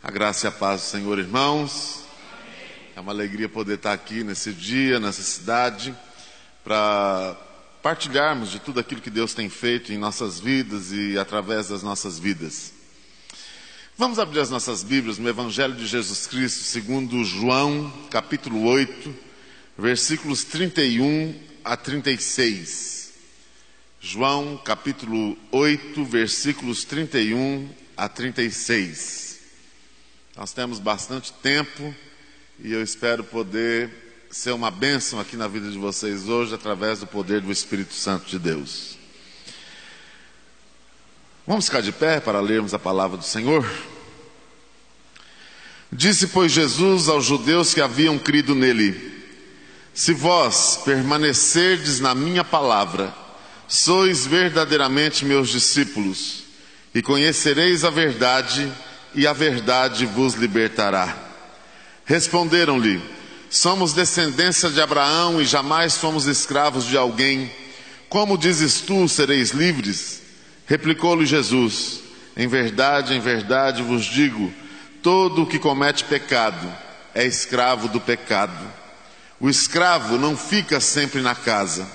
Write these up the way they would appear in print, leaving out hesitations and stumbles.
A graça e a paz do Senhor, irmãos. É uma alegria poder estar aqui nesse dia, nessa cidade, para partilharmos de tudo aquilo que Deus tem feito em nossas vidas e através das nossas vidas. Vamos abrir as nossas Bíblias no Evangelho de Jesus Cristo, segundo João, capítulo 8, versículos 31 a 36. João, capítulo 8, versículos 31 a 36. Nós temos bastante tempo e eu espero poder ser uma bênção aqui na vida de vocês hoje através do poder do Espírito Santo de Deus. Vamos ficar de pé para lermos a palavra do Senhor? Disse, pois, Jesus aos judeus que haviam crido nele: se vós permanecerdes na minha palavra, sois verdadeiramente meus discípulos, e conhecereis a verdade, e a verdade vos libertará. Responderam-lhe: somos descendência de Abraão e jamais fomos escravos de alguém. Como dizes tu, sereis livres? Replicou-lhe Jesus: em verdade vos digo, todo o que comete pecado é escravo do pecado. O escravo não fica sempre na casa,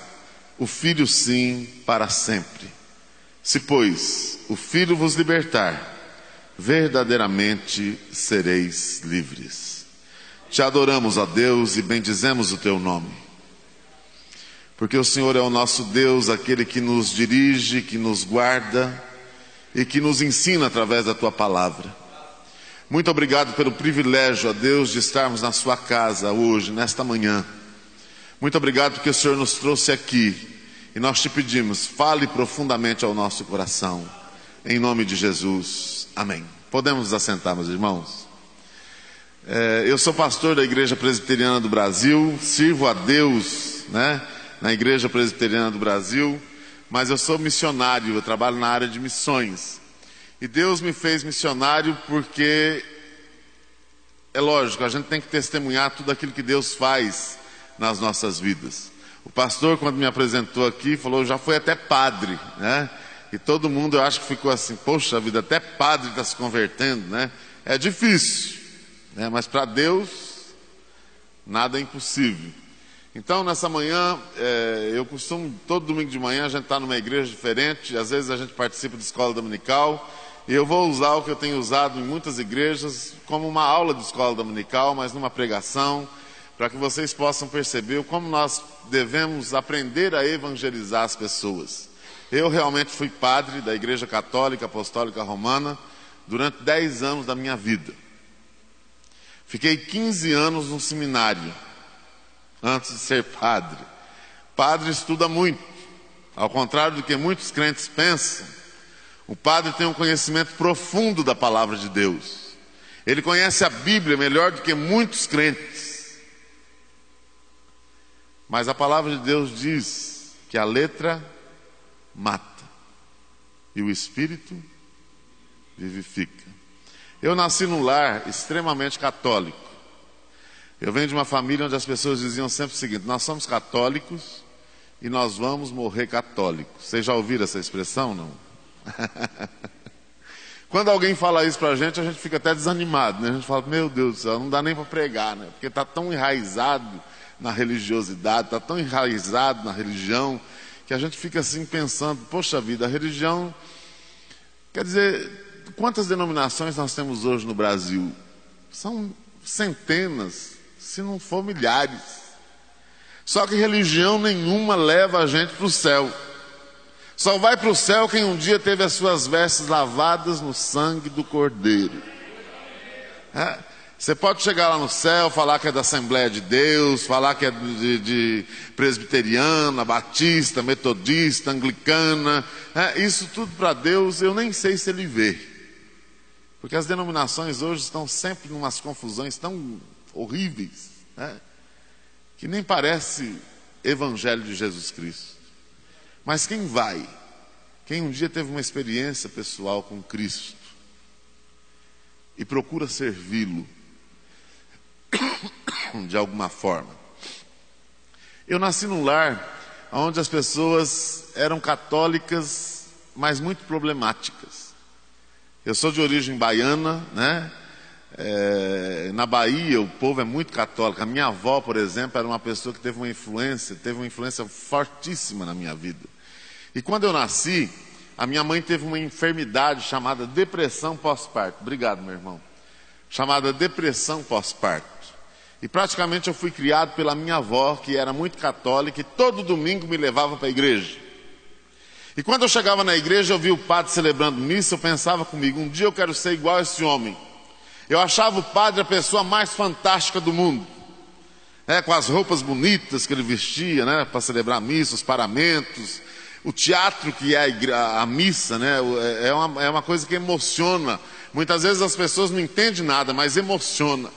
o filho sim, para sempre. Se, pois, o filho vos libertar, verdadeiramente sereis livres. Te adoramos, ó Deus, e bendizemos o teu nome, porque o Senhor é o nosso Deus, aquele que nos dirige, que nos guarda e que nos ensina através da tua palavra. Muito obrigado pelo privilégio, ó Deus, de estarmos na sua casa hoje, nesta manhã. Muito obrigado porque o Senhor nos trouxe aqui e nós te pedimos, fale profundamente ao nosso coração, em nome de Jesus. Amém. Podemos nos assentar, meus irmãos? Eu sou pastor da Igreja Presbiteriana do Brasil, sirvo a Deus, na Igreja Presbiteriana do Brasil, mas eu sou missionário, eu trabalho na área de missões. E Deus me fez missionário porque, é lógico, a gente tem que testemunhar tudo aquilo que Deus faz nas nossas vidas. O pastor, quando me apresentou aqui, falou, já foi até padre, E todo mundo, eu acho que ficou assim, poxa vida, até padre está se convertendo, É difícil, mas para Deus, nada é impossível. Então, nessa manhã, eu costumo, todo domingo de manhã, a gente está numa igreja diferente, às vezes a gente participa de escola dominical, e eu vou usar o que eu tenho usado em muitas igrejas, como uma aula de escola dominical, mas numa pregação, para que vocês possam perceber como nós devemos aprender a evangelizar as pessoas. Eu realmente fui padre da Igreja Católica Apostólica Romana durante 10 anos da minha vida. Fiquei 15 anos no seminário, antes de ser padre. Padre estuda muito. Ao contrário do que muitos crentes pensam, o padre tem um conhecimento profundo da palavra de Deus. Ele conhece a Bíblia melhor do que muitos crentes. Mas a palavra de Deus diz que a letra mata e o Espírito vivifica. Eu nasci num lar extremamente católico. Eu venho de uma família onde as pessoas diziam sempre o seguinte: nós somos católicos e nós vamos morrer católicos. Vocês já ouviram essa expressão, não? Quando alguém fala isso pra gente, a gente fica até desanimado, A gente fala, meu Deus do céu, não dá nem para pregar, Porque está tão enraizado na religiosidade, está tão enraizado na religião, que a gente fica assim pensando, poxa vida, a religião, quer dizer, quantas denominações nós temos hoje no Brasil? São centenas, se não for milhares. Só que religião nenhuma leva a gente para o céu. Só vai para o céu quem um dia teve as suas vestes lavadas no sangue do Cordeiro. Você pode chegar lá no céu, falar que é da Assembleia de Deus, falar que é de presbiteriana, batista, metodista, anglicana. Isso tudo para Deus, eu nem sei se Ele vê. Porque as denominações hoje estão sempre em umas confusões tão horríveis, que nem parece Evangelho de Jesus Cristo. Mas quem vai? Quem um dia teve uma experiência pessoal com Cristo e procura servi-lo de alguma forma. Eu nasci num lar onde as pessoas eram católicas, mas muito problemáticas. Eu sou de origem baiana, Na Bahia o povo é muito católico. A minha avó, por exemplo, era uma pessoa que teve uma influência fortíssima na minha vida. E quando eu nasci, a minha mãe teve uma enfermidade chamada depressão pós-parto. Obrigado, meu irmão. Chamada depressão pós-parto. E praticamente eu fui criado pela minha avó, que era muito católica, e todo domingo me levava para a igreja. E quando eu chegava na igreja, eu via o padre celebrando missa, eu pensava comigo, um dia eu quero ser igual a esse homem. Eu achava o padre a pessoa mais fantástica do mundo. Com as roupas bonitas que ele vestia, para celebrar a missa, os paramentos, o teatro que é a missa, é uma coisa que emociona. Muitas vezes as pessoas não entendem nada, mas emociona.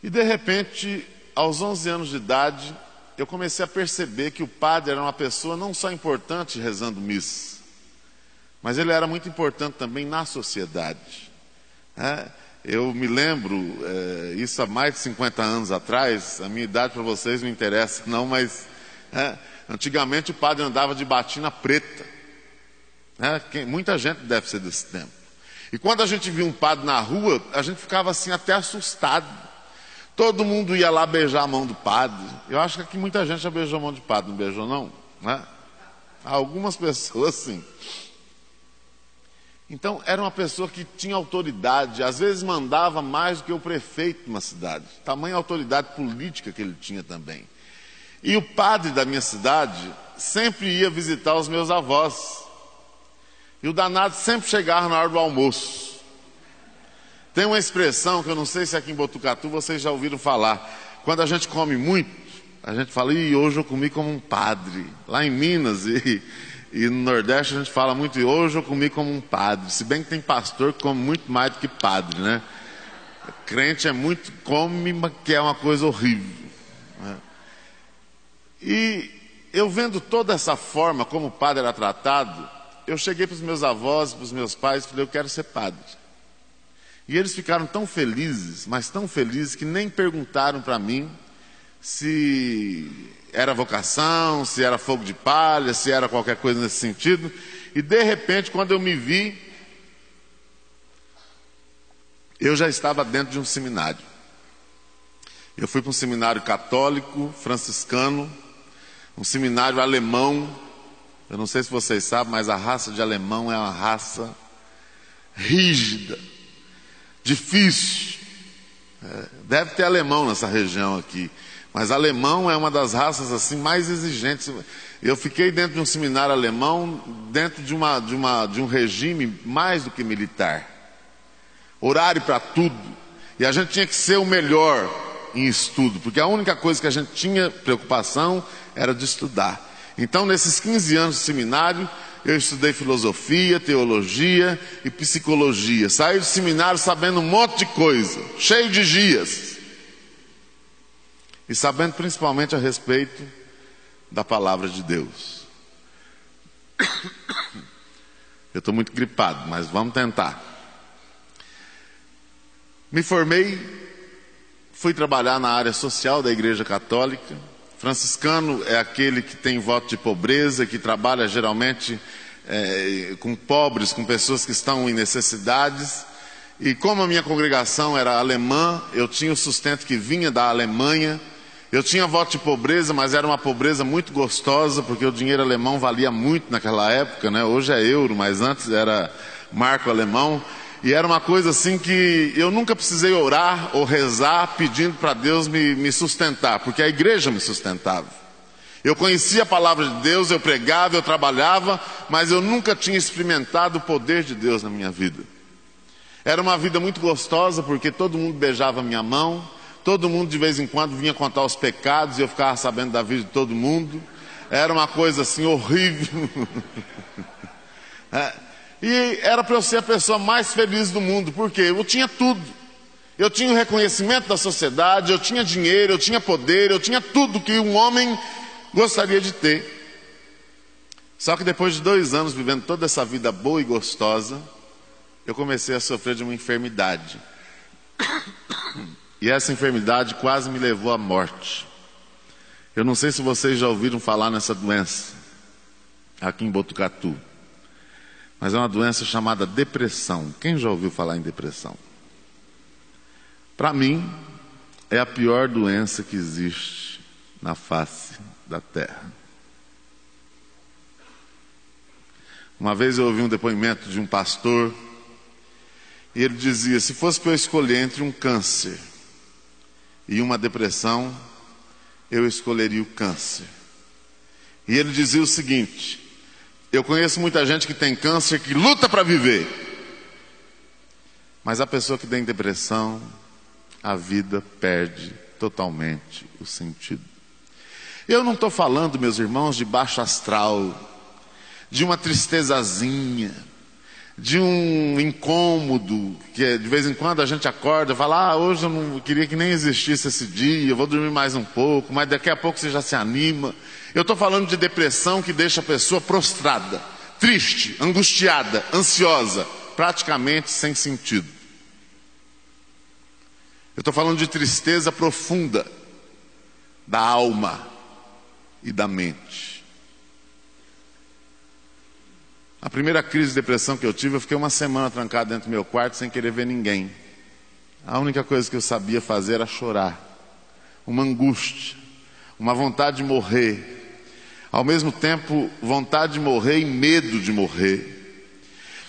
E de repente, aos 11 anos de idade, eu comecei a perceber que o padre era uma pessoa não só importante rezando missa, mas ele era muito importante também na sociedade. Eu me lembro, isso há mais de 50 anos atrás, a minha idade para vocês não interessa não, mas antigamente o padre andava de batina preta. Muita gente deve ser desse tempo. E quando a gente via um padre na rua, a gente ficava assim até assustado. Todo mundo ia lá beijar a mão do padre. Eu acho que aqui muita gente já beijou a mão de padre, não beijou não? Algumas pessoas sim. Então era uma pessoa que tinha autoridade, às vezes mandava mais do que o prefeito de uma cidade. Tamanha autoridade política que ele tinha também. E o padre da minha cidade sempre ia visitar os meus avós. E o danado sempre chegava na hora do almoço. Tem uma expressão que eu não sei se aqui em Botucatu vocês já ouviram falar. Quando a gente come muito, a gente fala, hoje eu comi como um padre. Lá em Minas e no Nordeste a gente fala muito, hoje eu comi como um padre. Se bem que tem pastor que come muito mais do que padre, né? Crente é muito, come, que é uma coisa horrível. E eu vendo toda essa forma como o padre era tratado, eu cheguei para os meus avós, para os meus pais e falei, eu quero ser padre. E eles ficaram tão felizes, mas tão felizes, que nem perguntaram para mim se era vocação, se era fogo de palha, se era qualquer coisa nesse sentido. E de repente, quando eu me vi, eu já estava dentro de um seminário. Eu fui para um seminário católico, franciscano, um seminário alemão. Eu não sei se vocês sabem, mas a raça de alemão é uma raça rígida, difícil. Deve ter alemão nessa região aqui, mas alemão é uma das raças assim mais exigentes. Eu fiquei dentro de um seminário alemão, dentro de um regime mais do que militar. Horário para tudo. E a gente tinha que ser o melhor em estudo, porque a única coisa que a gente tinha preocupação era de estudar. Então, nesses 15 anos de seminário, eu estudei filosofia, teologia e psicologia. Saí do seminário sabendo um monte de coisa, cheio de gias. E sabendo principalmente a respeito da palavra de Deus. Eu estou muito gripado, mas vamos tentar. Me formei, fui trabalhar na área social da Igreja Católica. Franciscano é aquele que tem voto de pobreza, que trabalha geralmente com pobres, com pessoas que estão em necessidades. E como a minha congregação era alemã, eu tinha o sustento que vinha da Alemanha. Eu tinha voto de pobreza, mas era uma pobreza muito gostosa, porque o dinheiro alemão valia muito naquela época, né? Hoje é euro, mas antes era marco alemão. E era uma coisa assim que eu nunca precisei orar ou rezar pedindo para Deus me sustentar, porque a igreja me sustentava. Eu conhecia a palavra de Deus, eu pregava, eu trabalhava, mas eu nunca tinha experimentado o poder de Deus na minha vida. Era uma vida muito gostosa, porque todo mundo beijava a minha mão, todo mundo de vez em quando vinha contar os pecados e eu ficava sabendo da vida de todo mundo. Era uma coisa assim horrível. E era para eu ser a pessoa mais feliz do mundo, porque eu tinha tudo. Eu tinha o reconhecimento da sociedade, eu tinha dinheiro, eu tinha poder, eu tinha tudo que um homem gostaria de ter. Só que depois de 2 anos vivendo toda essa vida boa e gostosa, eu comecei a sofrer de uma enfermidade. E essa enfermidade quase me levou à morte. Eu não sei se vocês já ouviram falar nessa doença aqui em Botucatu. mas é uma doença chamada depressão. Quem já ouviu falar em depressão? Para mim, é a pior doença que existe na face da terra. Uma vez eu ouvi um depoimento de um pastor, e ele dizia: se fosse para eu escolher entre um câncer e uma depressão, eu escolheria o câncer. E ele dizia o seguinte: eu conheço muita gente que tem câncer que luta para viver, mas a pessoa que tem depressão, a vida perde totalmente o sentido. Eu não estou falando, meus irmãos, de baixo astral, de uma tristezazinha, de um incômodo, que de vez em quando a gente acorda e fala: hoje eu não queria que nem existisse esse dia, eu vou dormir mais um pouco, mas daqui a pouco você já se anima. Eu estou falando de depressão que deixa a pessoa prostrada, triste, angustiada, ansiosa, praticamente sem sentido. Eu estou falando de tristeza profunda da alma e da mente. A primeira crise de depressão que eu tive, eu fiquei uma semana trancado dentro do meu quarto sem querer ver ninguém. A única coisa que eu sabia fazer era chorar. Uma angústia, uma vontade de morrer. Ao mesmo tempo, vontade de morrer e medo de morrer.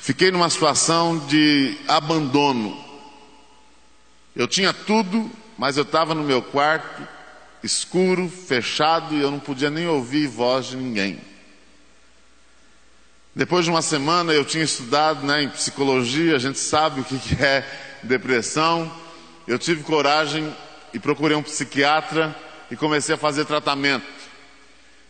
Fiquei numa situação de abandono. Eu tinha tudo, mas eu estava no meu quarto, escuro, fechado, e eu não podia nem ouvir voz de ninguém. Depois de uma semana eu tinha estudado em psicologia, a gente sabe o que é depressão. Eu tive coragem e procurei um psiquiatra e comecei a fazer tratamento.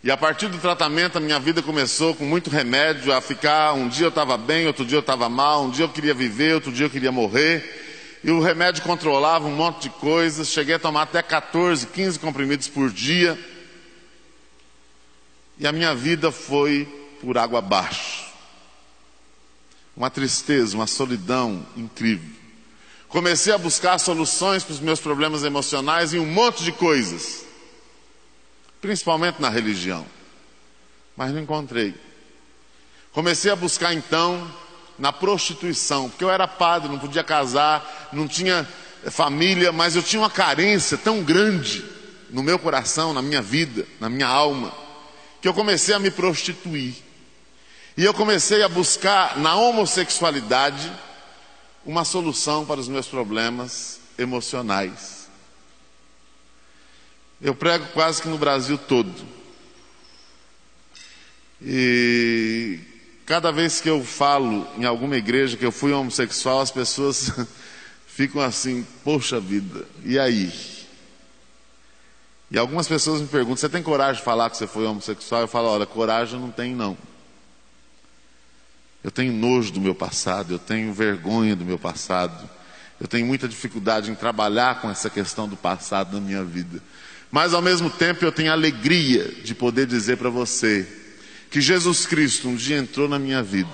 E a partir do tratamento a minha vida começou com muito remédio a ficar: um dia eu estava bem, outro dia eu estava mal, um dia eu queria viver, outro dia eu queria morrer. E o remédio controlava um monte de coisas, cheguei a tomar até 14, 15 comprimidos por dia. E a minha vida foi por água abaixo. Uma tristeza, uma solidão incrível. Comecei a buscar soluções para os meus problemas emocionais em um monte de coisas, principalmente na religião, mas não encontrei. Comecei a buscar então na prostituição, porque eu era padre, não podia casar, não tinha família, mas eu tinha uma carência tão grande no meu coração, na minha vida, na minha alma, que eu comecei a me prostituir. E eu comecei a buscar na homossexualidade uma solução para os meus problemas emocionais. Eu prego quase que no Brasil todo. E cada vez que eu falo em alguma igreja que eu fui homossexual, as pessoas ficam assim: poxa vida, e aí? E algumas pessoas me perguntam: você tem coragem de falar que você foi homossexual? Eu falo: olha, coragem eu não tenho não. Eu tenho nojo do meu passado, eu tenho vergonha do meu passado, eu tenho muita dificuldade em trabalhar com essa questão do passado na minha vida. Mas ao mesmo tempo eu tenho alegria de poder dizer para você que Jesus Cristo um dia entrou na minha vida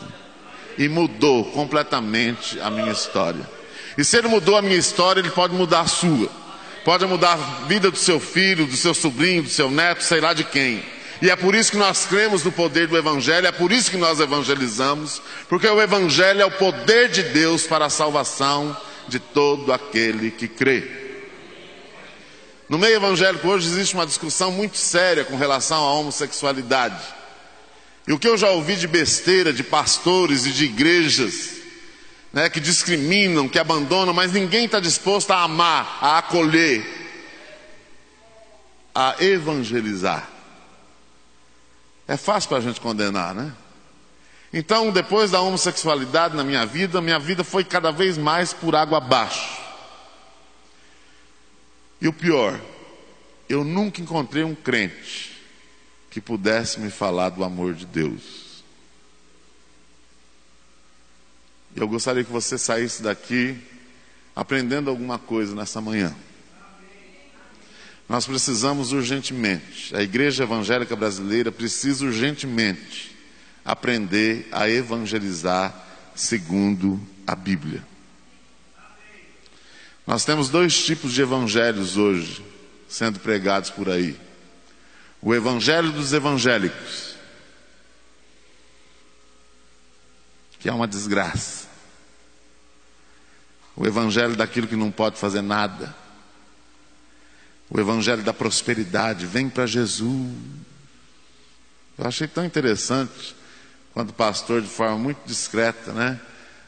e mudou completamente a minha história. E se Ele mudou a minha história, Ele pode mudar a sua. Pode mudar a vida do seu filho, do seu sobrinho, do seu neto, sei lá de quem. E é por isso que nós cremos no poder do Evangelho, é por isso que nós evangelizamos, porque o Evangelho é o poder de Deus para a salvação de todo aquele que crê. No meio evangélico hoje existe uma discussão muito séria com relação à homossexualidade. E o que eu já ouvi de besteira de pastores e de igrejas, que discriminam, que abandonam, mas ninguém está disposto a amar, a acolher, a evangelizar. É fácil para a gente condenar, né? Então, depois da homossexualidade na minha vida foi cada vez mais por água abaixo. E o pior, eu nunca encontrei um crente que pudesse me falar do amor de Deus. Eu gostaria que você saísse daqui aprendendo alguma coisa nessa manhã. Nós precisamos urgentemente, a Igreja Evangélica Brasileira precisa urgentemente aprender a evangelizar segundo a Bíblia. Nós temos 2 tipos de evangelhos hoje sendo pregados por aí. O evangelho dos evangélicos, que é uma desgraça. O evangelho daquilo que não pode fazer nada. O evangelho da prosperidade. Vem para Jesus. Eu achei tão interessante quando o pastor, de forma muito discreta, né?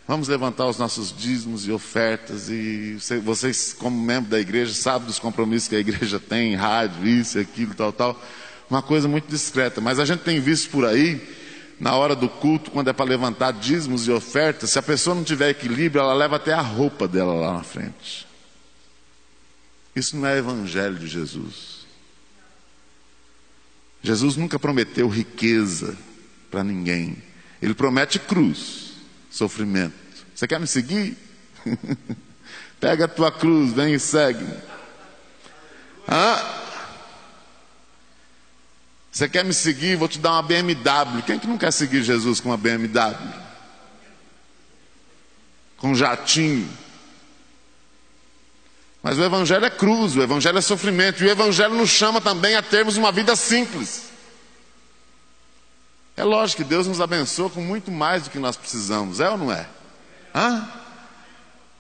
Vamos levantar os nossos dízimos e ofertas. E vocês, como membro da igreja, sabem dos compromissos que a igreja tem, rádio, isso, aquilo, tal. Uma coisa muito discreta. Mas a gente tem visto por aí, na hora do culto, quando é para levantar dízimos e ofertas, se a pessoa não tiver equilíbrio, ela leva até a roupa dela lá na frente. Isso não é evangelho de Jesus. Jesus nunca prometeu riqueza para ninguém. Ele promete cruz, sofrimento. Você quer me seguir? Pega a tua cruz, vem e segue-me. Você quer me seguir? Vou te dar uma BMW. Quem que não quer seguir Jesus com uma BMW? Com um jatinho. Mas o evangelho é cruz, o evangelho é sofrimento. E o evangelho nos chama também a termos uma vida simples. É lógico que Deus nos abençoa com muito mais do que nós precisamos. É ou não é?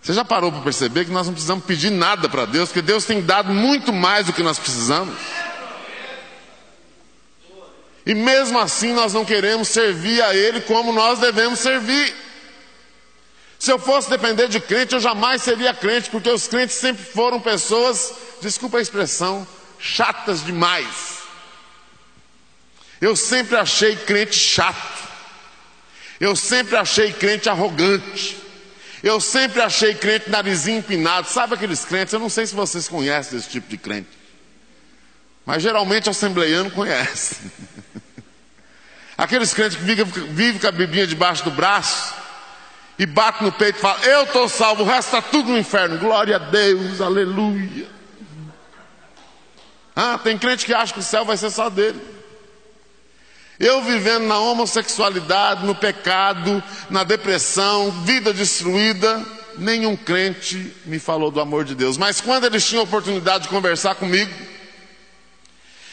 Você já parou para perceber que nós não precisamos pedir nada para Deus, porque Deus tem dado muito mais do que nós precisamos? E mesmo assim nós não queremos servir a Ele como nós devemos servir. Se eu fosse depender de crente, eu jamais seria crente, porque os crentes sempre foram pessoas, desculpa a expressão, chatas demais. Eu sempre achei crente chato. Eu sempre achei crente arrogante. Eu sempre achei crente narizinho empinado. Sabe aqueles crentes, eu não sei se vocês conhecem esse tipo de crente, mas geralmente o assembleiano conhece. Aqueles crentes que vivem com a biblinha debaixo do braço e bate no peito e fala: eu estou salvo, o resto está tudo no inferno. Glória a Deus, aleluia. Tem crente que acha que o céu vai ser só dele. Eu vivendo na homossexualidade, no pecado, na depressão, vida destruída, nenhum crente me falou do amor de Deus. Mas quando eles tinham a oportunidade de conversar comigo,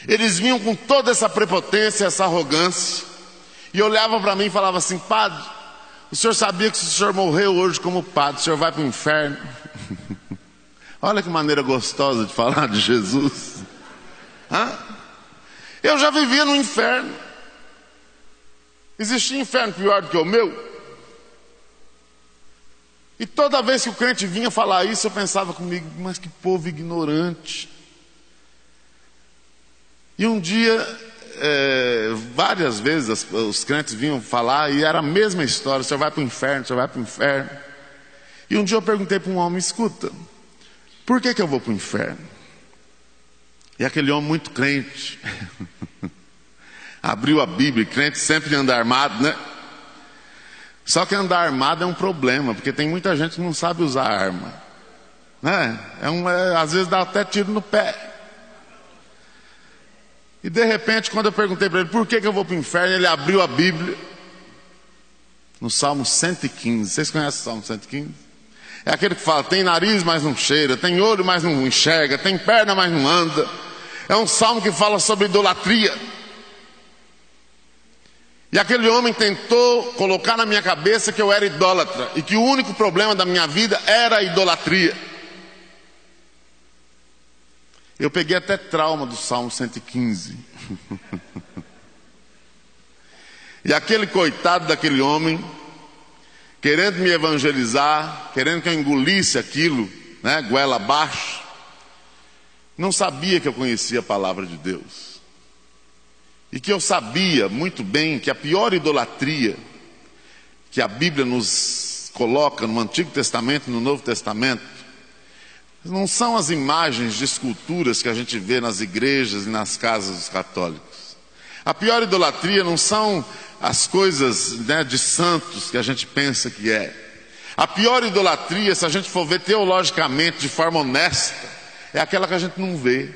eles vinham com toda essa prepotência, essa arrogância, e olhavam para mim e falavam assim: padre, o senhor sabia que se o senhor morreu hoje como padre, o senhor vai para o inferno? Olha que maneira gostosa de falar de Jesus. Eu já vivia no inferno. Existia inferno pior do que o meu? E toda vez que o crente vinha falar isso, eu pensava comigo: mas que povo ignorante. E um dia, várias vezes os crentes vinham falar e era a mesma história: o senhor vai para o inferno, o senhor vai para o inferno. E um dia eu perguntei para um homem: escuta, por que eu vou para o inferno? E aquele homem muito crente abriu a Bíblia. Crente sempre anda armado, né? Só que andar armado é um problema, porque tem muita gente que não sabe usar arma, né? Às vezes dá até tiro no pé. E de repente, quando eu perguntei para ele por que eu vou para o inferno, ele abriu a Bíblia no Salmo 115. Vocês conhecem o Salmo 115? É aquele que fala: tem nariz, mas não cheira, tem olho, mas não enxerga, tem perna, mas não anda. É um salmo que fala sobre idolatria. E aquele homem tentou colocar na minha cabeça que eu era idólatra e que o único problema da minha vida era a idolatria. Eu peguei até trauma do Salmo 115. E aquele coitado daquele homem, querendo me evangelizar, querendo que eu engolisse aquilo, né, goela abaixo, não sabia que eu conhecia a palavra de Deus. E que eu sabia muito bem que a pior idolatria que a Bíblia nos coloca no Antigo Testamento e no Novo Testamento não são as imagens de esculturas que a gente vê nas igrejas e nas casas dos católicos. A pior idolatria não são as coisas, né, de santos que a gente pensa que é. A pior idolatria, se a gente for ver teologicamente de forma honesta, é aquela que a gente não vê,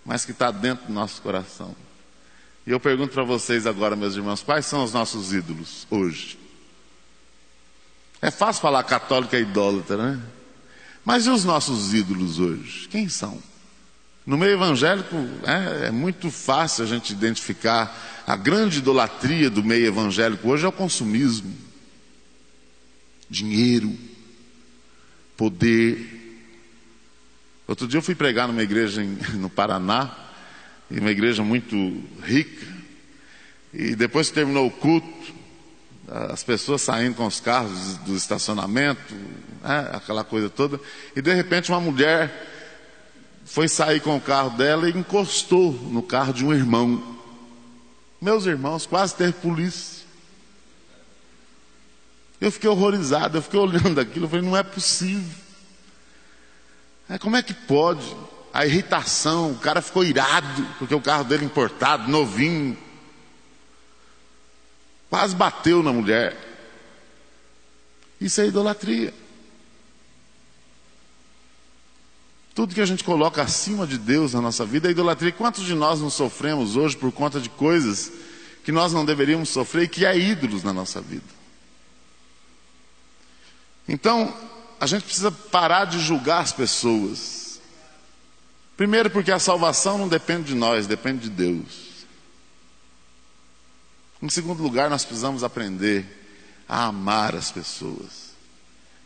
mas que está dentro do nosso coração. E eu pergunto para vocês agora, meus irmãos, quais são os nossos ídolos hoje? É fácil falar católico é idólatra, né? Mas e os nossos ídolos hoje? Quem são? No meio evangélico é muito fácil a gente identificar a grande idolatria do meio evangélico hoje é o consumismo. dinheiro, poder. Outro dia eu fui pregar numa igreja no Paraná, uma igreja muito rica, e depois que terminou o culto, as pessoas saindo com os carros do estacionamento, aquela coisa toda, e de repente uma mulher foi sair com o carro dela e encostou no carro de um irmão. Meus irmãos, quase teve polícia. Eu fiquei horrorizado, eu fiquei olhando aquilo, eu falei, não é possível. Como é que pode? A irritação, o cara ficou irado, porque o carro dele importado, novinho, quase bateu na mulher. Isso é idolatria. Tudo que a gente coloca acima de Deus na nossa vida é idolatria. Quantos de nós não sofremos hoje por conta de coisas que nós não deveríamos sofrer e que é ídolos na nossa vida? Então, a gente precisa parar de julgar as pessoas. Primeiro, porque a salvação não depende de nós, depende de Deus. Em segundo lugar, nós precisamos aprender a amar as pessoas.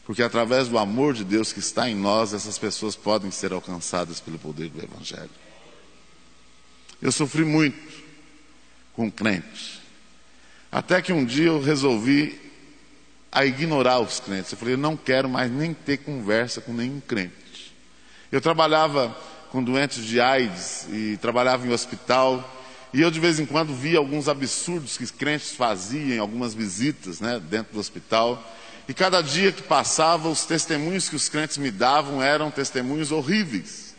Porque através do amor de Deus que está em nós, essas pessoas podem ser alcançadas pelo poder do Evangelho. Eu sofri muito com crente. Até que um dia eu resolvi ignorar os crentes. Eu falei, eu não quero mais nem ter conversa com nenhum crente. Eu trabalhava com doentes de AIDS e trabalhava em hospital. E eu de vez em quando via alguns absurdos que os crentes faziam em algumas visitas, dentro do hospital. E cada dia que passava, os testemunhos que os crentes me davam eram testemunhos horríveis.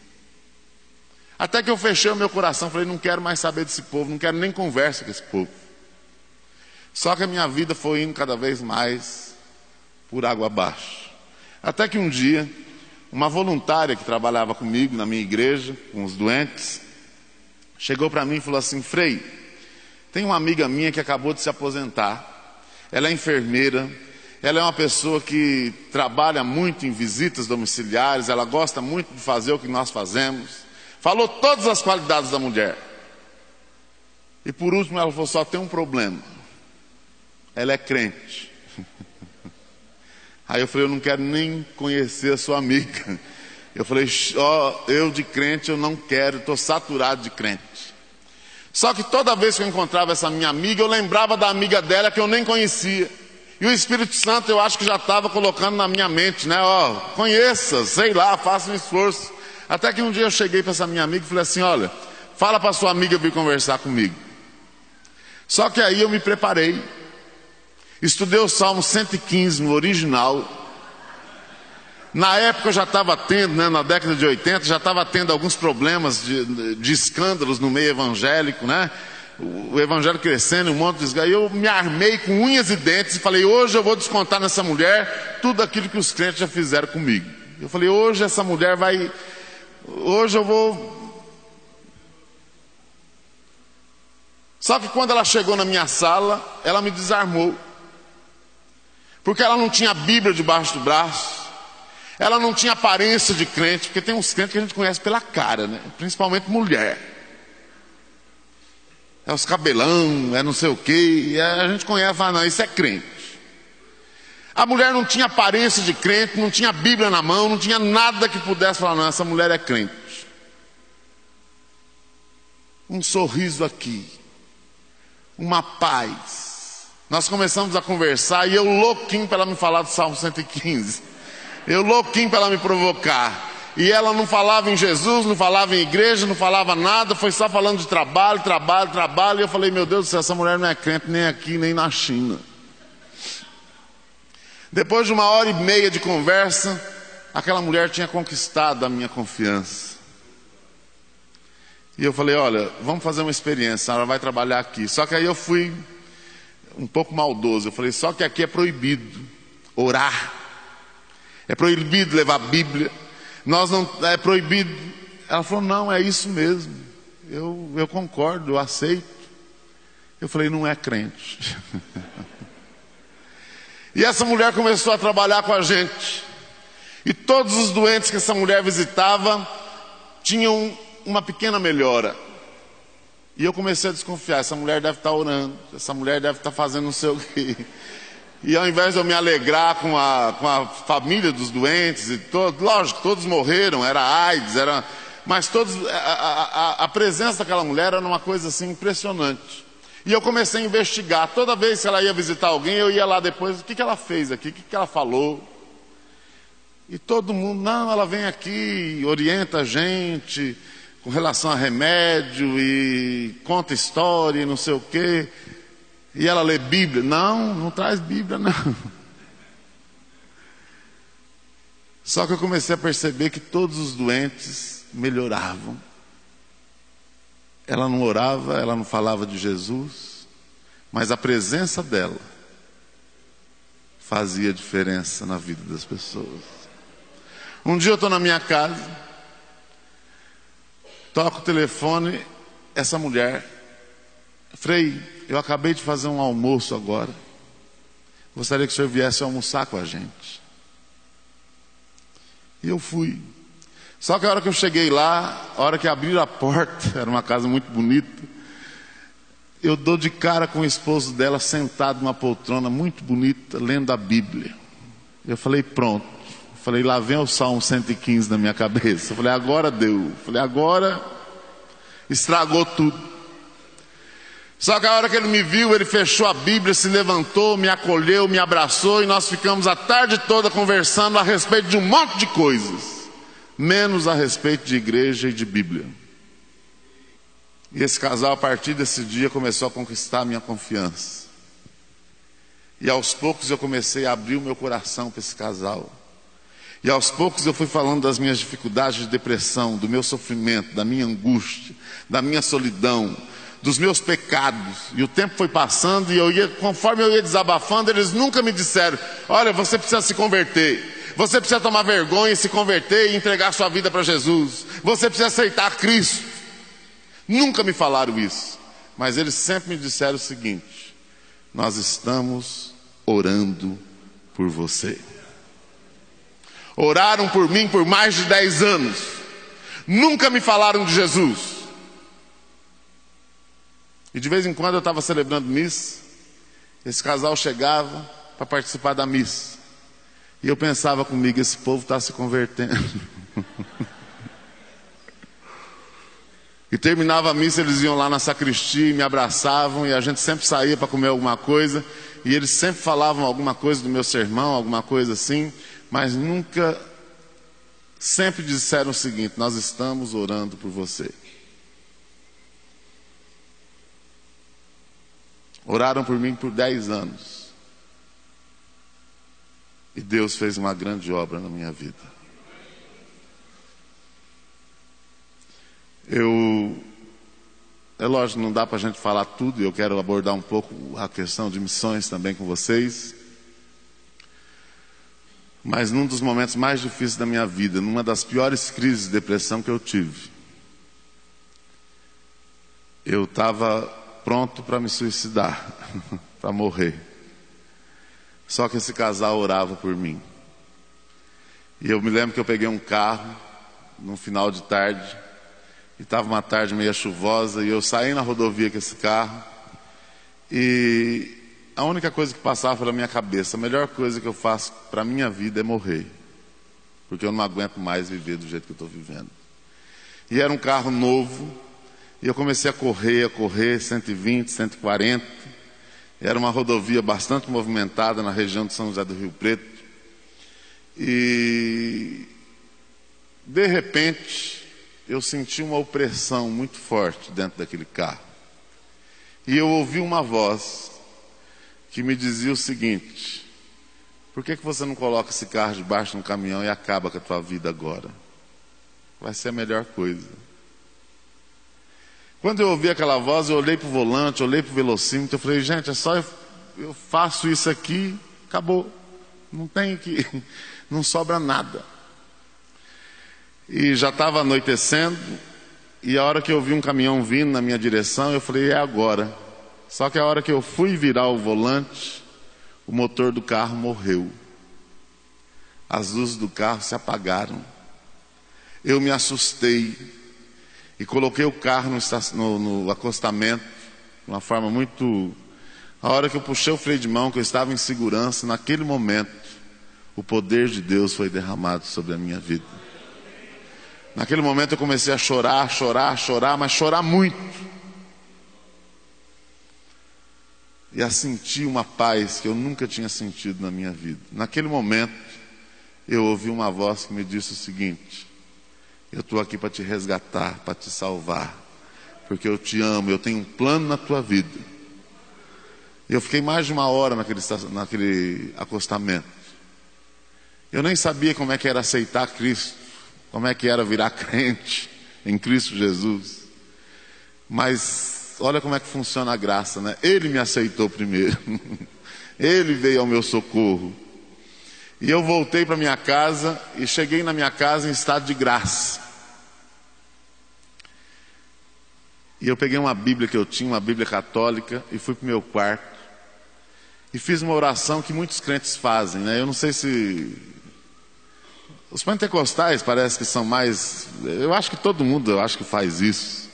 Até que eu fechei o meu coração, falei, não quero mais saber desse povo, não quero nem conversa com esse povo. Só que a minha vida foi indo cada vez mais por água abaixo. Até que um dia, uma voluntária que trabalhava comigo na minha igreja, com os doentes, chegou para mim e falou assim, Frei, tem uma amiga minha que acabou de se aposentar. Ela é enfermeira, ela é uma pessoa que trabalha muito em visitas domiciliares, ela gosta muito de fazer o que nós fazemos. Falou todas as qualidades da mulher. E por último ela falou, só tem um problema. Ela é crente. Aí eu falei, eu não quero nem conhecer a sua amiga. Eu falei, eu de crente eu não quero, estou saturado de crente. Só que toda vez que eu encontrava essa minha amiga, eu lembrava da amiga dela que eu nem conhecia. E o Espírito Santo eu acho que já estava colocando na minha mente, conheça, sei lá, faça um esforço. Até que um dia eu cheguei para essa minha amiga e falei assim, olha, fala para sua amiga vir conversar comigo. Só que aí eu me preparei. Estudei o Salmo 115 no original. Na época eu já estava tendo, na década de 80, já estava tendo alguns problemas de escândalos no meio evangélico, o evangelho crescendo, um monte de escândalos. Eu me armei com unhas e dentes e falei, hoje eu vou descontar nessa mulher tudo aquilo que os crentes já fizeram comigo. Eu falei, hoje essa mulher vai... Hoje eu vou... Só que quando ela chegou na minha sala, ela me desarmou. Porque ela não tinha a Bíblia debaixo do braço. Ela não tinha aparência de crente, porque tem uns crentes que a gente conhece pela cara, principalmente mulher. É os cabelão, é não sei o quê, e a gente conhece e fala, não, isso é crente. A mulher não tinha aparência de crente, não tinha a Bíblia na mão, não tinha nada que pudesse falar, não, essa mulher é crente. Um sorriso aqui, uma paz. Nós começamos a conversar e eu louquinho para ela me falar do Salmo 115. Eu louquinho para ela me provocar. E ela não falava em Jesus, não falava em igreja, não falava nada, foi só falando de trabalho. E eu falei, meu Deus do céu, essa mulher não é crente nem aqui, nem na China. Depois de 1h30 de conversa, aquela mulher tinha conquistado a minha confiança. E eu falei, olha, vamos fazer uma experiência, ela vai trabalhar aqui. Só que aí eu fui um pouco maldoso, eu falei, só que aqui é proibido orar. É proibido levar a Bíblia. É proibido. Ela falou, não, é isso mesmo. Eu concordo, eu aceito. Eu falei, não é crente. E essa mulher começou a trabalhar com a gente. E todos os doentes que essa mulher visitava tinham uma pequena melhora. E eu comecei a desconfiar, essa mulher deve estar orando, essa mulher deve estar fazendo não sei o quê. E ao invés de eu me alegrar com a família dos doentes, e lógico, todos morreram, era AIDS, mas todos, a presença daquela mulher era uma coisa assim impressionante. E eu comecei a investigar. Toda vez que ela ia visitar alguém, eu ia lá depois, o que ela fez aqui, o que ela falou. E todo mundo, não, ela vem aqui, orienta a gente com relação a remédio e conta história e não sei o quê. E ela lê Bíblia. Não traz Bíblia, não. Só que eu comecei a perceber que todos os doentes melhoravam. Ela não orava, ela não falava de Jesus, mas a presença dela fazia diferença na vida das pessoas. Um dia eu estou na minha casa, toco o telefone, essa mulher, Frei, eu acabei de fazer um almoço agora, gostaria que o senhor viesse almoçar com a gente. E eu fui. Só que a hora que eu cheguei lá, a hora que abriram a porta, era uma casa muito bonita, eu dou de cara com o esposo dela sentado numa poltrona muito bonita, lendo a Bíblia. Eu falei, pronto. Eu falei, lá vem o Salmo 115 na minha cabeça. Eu falei, agora deu. Eu falei, agora estragou tudo. Só que a hora que ele me viu, ele fechou a Bíblia, se levantou, me acolheu, me abraçou, e nós ficamos a tarde toda conversando a respeito de um monte de coisas, menos a respeito de igreja e de Bíblia. E esse casal, a partir desse dia, começou a conquistar a minha confiança. E aos poucos eu comecei a abrir o meu coração para esse casal. E aos poucos eu fui falando das minhas dificuldades de depressão, do meu sofrimento, da minha angústia, da minha solidão, dos meus pecados. E o tempo foi passando e conforme eu ia desabafando, eles nunca me disseram, olha, você precisa se converter. Você precisa tomar vergonha e se converter e entregar sua vida para Jesus. Você precisa aceitar Cristo. Nunca me falaram isso. Mas eles sempre me disseram o seguinte, nós estamos orando por você. Oraram por mim por mais de 10 anos. Nunca me falaram de Jesus. E de vez em quando eu estava celebrando missa, esse casal chegava para participar da missa. E eu pensava comigo, esse povo está se convertendo. E terminava a missa, eles iam lá na sacristia e me abraçavam, e a gente sempre saía para comer alguma coisa, e eles sempre falavam alguma coisa do meu sermão, alguma coisa assim, mas nunca, sempre disseram o seguinte, nós estamos orando por você. Oraram por mim por 10 anos. E Deus fez uma grande obra na minha vida. É lógico, não dá para a gente falar tudo, e eu quero abordar um pouco a questão de missões também com vocês. Mas num dos momentos mais difíceis da minha vida, numa das piores crises de depressão que eu tive, eu estava pronto para me suicidar, para morrer. Só que esse casal orava por mim. E eu me lembro que eu peguei um carro, no final de tarde, e estava uma tarde meio chuvosa, e eu saí na rodovia com esse carro, e a única coisa que passava pela minha cabeça, a melhor coisa que eu faço para a minha vida é morrer, porque eu não aguento mais viver do jeito que eu estou vivendo. E era um carro novo, e eu comecei a correr, 120, 140, era uma rodovia bastante movimentada na região de São José do Rio Preto, e de repente eu senti uma opressão muito forte dentro daquele carro, e eu ouvi uma voz que me dizia o seguinte, por que você não coloca esse carro debaixo de um caminhão e acaba com a tua vida agora? Vai ser a melhor coisa. Quando eu ouvi aquela voz, eu olhei para o volante, olhei para o velocímetro, eu falei, gente, é só eu faço isso aqui, acabou. Não tem que, não sobra nada. E já estava anoitecendo, e a hora que eu vi um caminhão vindo na minha direção, eu falei, é agora. Só que a hora que eu fui virar o volante, o motor do carro morreu. As luzes do carro se apagaram. Eu me assustei e coloquei o carro no acostamento, de uma forma muito A hora que eu puxei o freio de mão, que eu estava em segurança, naquele momento, o poder de Deus foi derramado sobre a minha vida. Naquele momento eu comecei a chorar, mas chorar muito. E a sentir uma paz que eu nunca tinha sentido na minha vida. Naquele momento, eu ouvi uma voz que me disse o seguinte: eu estou aqui para te resgatar, para te salvar, porque eu te amo, eu tenho um plano na tua vida. Eu fiquei mais de uma hora naquele acostamento. Eu nem sabia como é que era aceitar Cristo, como é que era virar crente em Cristo Jesus. Mas olha como é que funciona a graça, né? Ele me aceitou primeiro. Ele veio ao meu socorro. E eu voltei para minha casa e cheguei na minha casa em estado de graça. E eu peguei uma Bíblia que eu tinha, uma Bíblia católica, e fui para o meu quarto. E fiz uma oração que muitos crentes fazem, né? Eu não sei se... Os pentecostais parece que são mais... Eu acho que todo mundo, faz isso.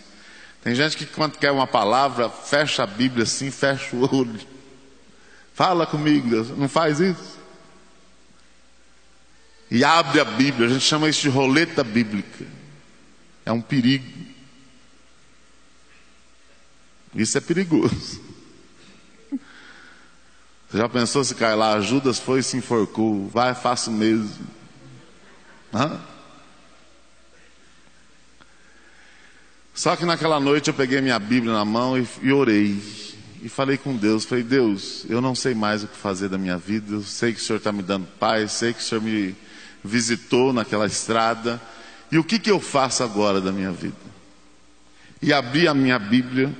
Tem gente que quando quer uma palavra, fecha a Bíblia assim, fecha o olho. Fala comigo, Deus. Não faz isso? E abre a Bíblia. A gente chama isso de roleta bíblica. É um perigo. Isso é perigoso. Você já pensou se cai lá, Judas foi e se enforcou? Vai, faça o mesmo. Só que naquela noite eu peguei minha Bíblia na mão e orei. E falei com Deus, falei: Deus, eu não sei mais o que fazer da minha vida. Eu sei que o Senhor está me dando paz, sei que o Senhor me visitou naquela estrada. E o que eu faço agora da minha vida? E abri a minha Bíblia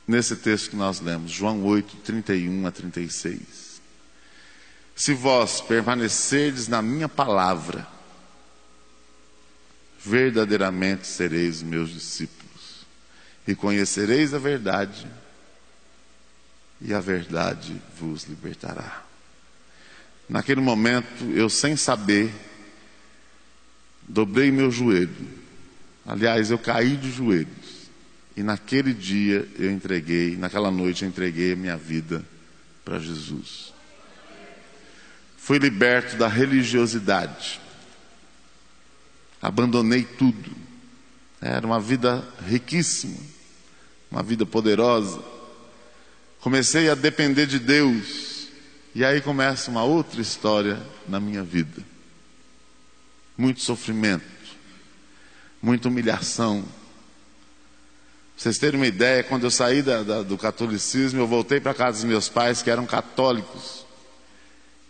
nesse texto que nós lemos, João 8, 31 a 36. Se vós permanecerdes na minha palavra, verdadeiramente sereis meus discípulos, e conhecereis a verdade, e a verdade vos libertará. Naquele momento, eu sem saber, dobrei meu joelho. Aliás, eu caí de joelhos. E naquele dia naquela noite eu entreguei a minha vida para Jesus. Fui liberto da religiosidade. Abandonei tudo. Era uma vida riquíssima, uma vida poderosa. Comecei a depender de Deus. E aí começa uma outra história na minha vida. Muito sofrimento, muita humilhação. Pra vocês terem uma ideia, quando eu saí do catolicismo, eu voltei para a casa dos meus pais, que eram católicos.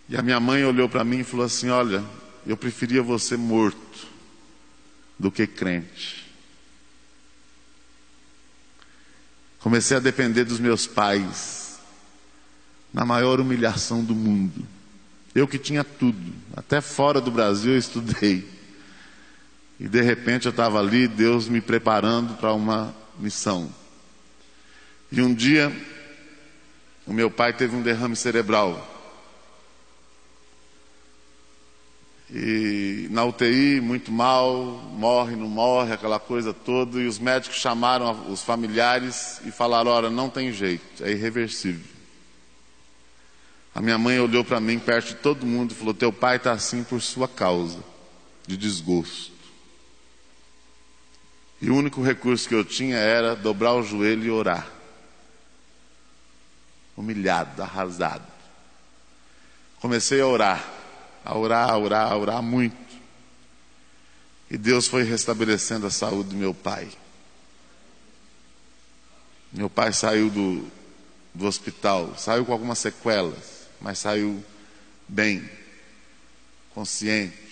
E a minha mãe olhou para mim e falou assim: olha, eu preferia você morto do que crente. Comecei a depender dos meus pais, na maior humilhação do mundo. Eu que tinha tudo, até fora do Brasil eu estudei. E de repente eu estava ali, Deus me preparando para uma missão. E um dia o meu pai teve um derrame cerebral. E na UTI, muito mal, morre, não morre, aquela coisa toda. E os médicos chamaram os familiares e falaram: olha, não tem jeito, é irreversível. A minha mãe olhou para mim perto de todo mundo e falou: teu pai está assim por sua causa, de desgosto. E o único recurso que eu tinha era dobrar o joelho e orar. Humilhado, arrasado. Comecei a orar muito. E Deus foi restabelecendo a saúde do meu pai. Meu pai saiu do hospital, saiu com algumas sequelas, mas saiu bem, consciente.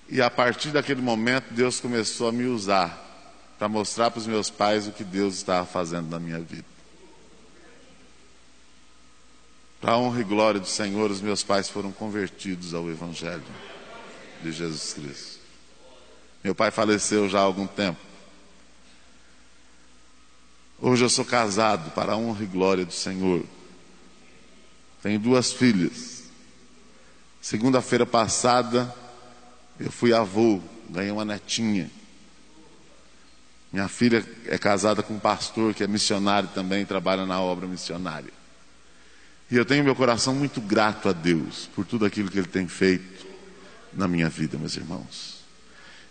E a partir daquele momento, Deus começou a me usar para mostrar para os meus pais o que Deus estava fazendo na minha vida. Para a honra e glória do Senhor, os meus pais foram convertidos ao Evangelho de Jesus Cristo. Meu pai faleceu já há algum tempo. Hoje eu sou casado para a honra e glória do Senhor. Tenho 2 filhas. Segunda-feira passada, eu fui avô, ganhei uma netinha. Minha filha é casada com um pastor que é missionário também, trabalha na obra missionária. E eu tenho meu coração muito grato a Deus por tudo aquilo que Ele tem feito na minha vida, meus irmãos.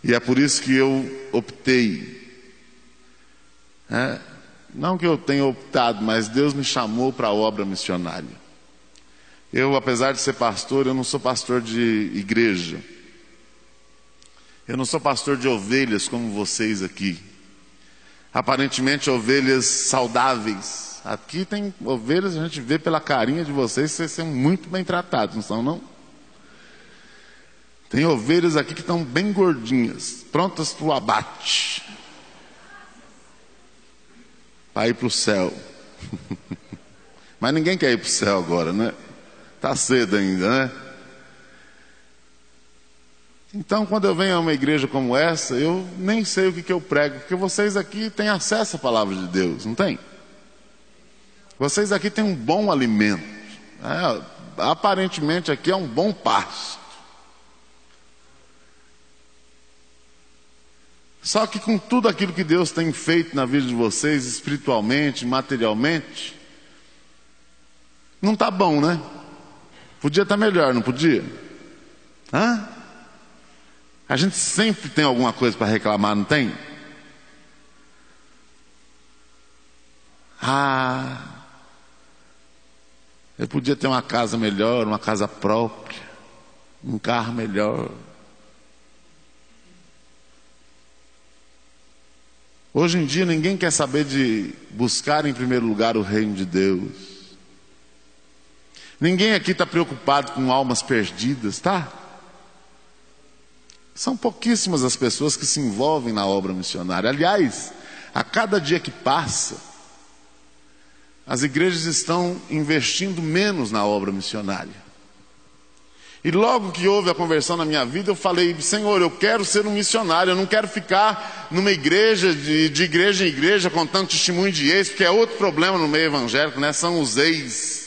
E é por isso que eu optei, não que eu tenha optado, mas Deus me chamou para a obra missionária. Eu, apesar de ser pastor, eu não sou pastor de igreja. Eu não sou pastor de ovelhas como vocês aqui. Aparentemente ovelhas saudáveis. Aqui tem ovelhas, a gente vê pela carinha de vocês são muito bem tratados, não são não? Tem ovelhas aqui que estão bem gordinhas, prontas para o abate, para ir para o céu. Mas ninguém quer ir para o céu agora, né? Está cedo ainda, né? Então, quando eu venho a uma igreja como essa, eu nem sei o que eu prego, porque vocês aqui têm acesso à palavra de Deus, não tem? Vocês aqui têm um bom alimento. Aparentemente aqui é um bom pasto. Só que com tudo aquilo que Deus tem feito na vida de vocês, espiritualmente, materialmente, não está bom, né? Podia estar melhor, não podia? A gente sempre tem alguma coisa para reclamar, não tem? Eu podia ter uma casa melhor, uma casa própria, um carro melhor. Hoje em dia ninguém quer saber de buscar em primeiro lugar o reino de Deus. Ninguém aqui está preocupado com almas perdidas, tá? São pouquíssimas as pessoas que se envolvem na obra missionária. Aliás, a cada dia que passa, as igrejas estão investindo menos na obra missionária. E logo que houve a conversão na minha vida, eu falei: Senhor, eu quero ser um missionário, eu não quero ficar numa igreja, de igreja em igreja, contando testemunho de ex, porque é outro problema no meio evangélico, né? São os ex.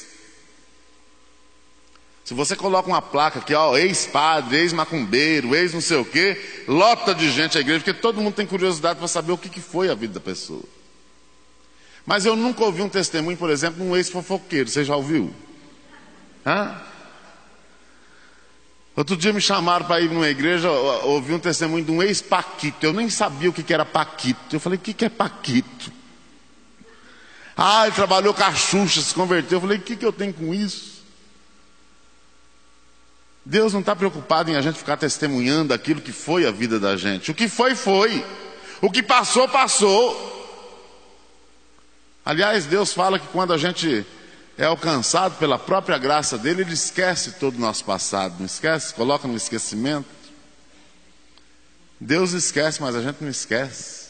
Se você coloca uma placa aqui, ex-padre, ex-macumbeiro, ex não sei o quê, lota de gente a igreja, porque todo mundo tem curiosidade para saber o que foi a vida da pessoa. Mas eu nunca ouvi um testemunho, por exemplo, de um ex-fofoqueiro. Você já ouviu? Outro dia me chamaram para ir numa igreja, ouvi um testemunho de um ex-paquito. Eu nem sabia o que era paquito. Eu falei: o que é paquito? Ele trabalhou com a Xuxa, se converteu. Eu falei: o que eu tenho com isso? Deus não está preocupado em a gente ficar testemunhando aquilo que foi a vida da gente. O que foi, foi. O que passou, passou. Aliás, Deus fala que quando a gente é alcançado pela própria graça dele, Ele esquece todo o nosso passado. Não esquece? Coloca no esquecimento. Deus esquece, mas a gente não esquece.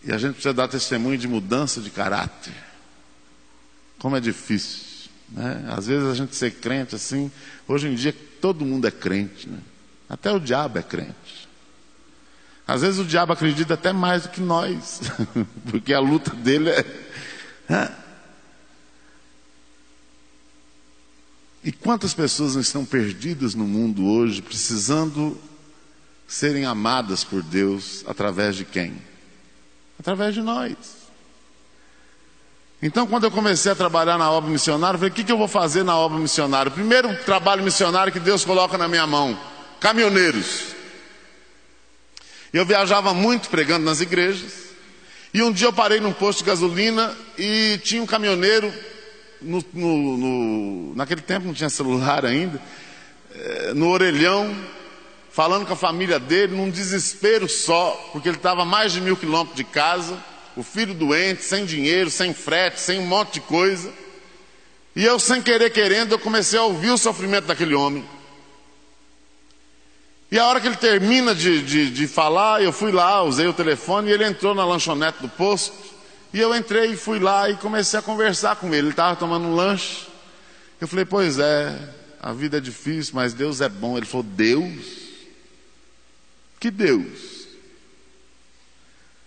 E a gente precisa dar testemunho de mudança de caráter. Como é difícil. Às vezes a gente ser crente assim, hoje em dia todo mundo é crente, né? Até o diabo é crente. Às vezes o diabo acredita até mais do que nós, porque a luta dele é... E quantas pessoas não estão perdidas no mundo hoje, precisando serem amadas por Deus, através de quem? Através de nós. Então, quando eu comecei a trabalhar na obra missionária, eu falei: o que eu vou fazer na obra missionária? O primeiro trabalho missionário que Deus coloca na minha mão: caminhoneiros. Eu viajava muito pregando nas igrejas. E um dia eu parei num posto de gasolina e tinha um caminhoneiro, naquele tempo não tinha celular ainda, no orelhão, falando com a família dele, num desespero só, porque ele estava a mais de 1.000 quilômetros de casa. O filho doente, sem dinheiro, sem frete, sem um monte de coisa. E eu, sem querer querendo, eu comecei a ouvir o sofrimento daquele homem. E a hora que ele termina de falar, eu fui lá, usei o telefone, e ele entrou na lanchonete do posto. E eu entrei e fui lá e comecei a conversar com ele. Ele estava tomando um lanche. Eu falei: pois é, a vida é difícil, mas Deus é bom. Ele falou: Deus? Que Deus?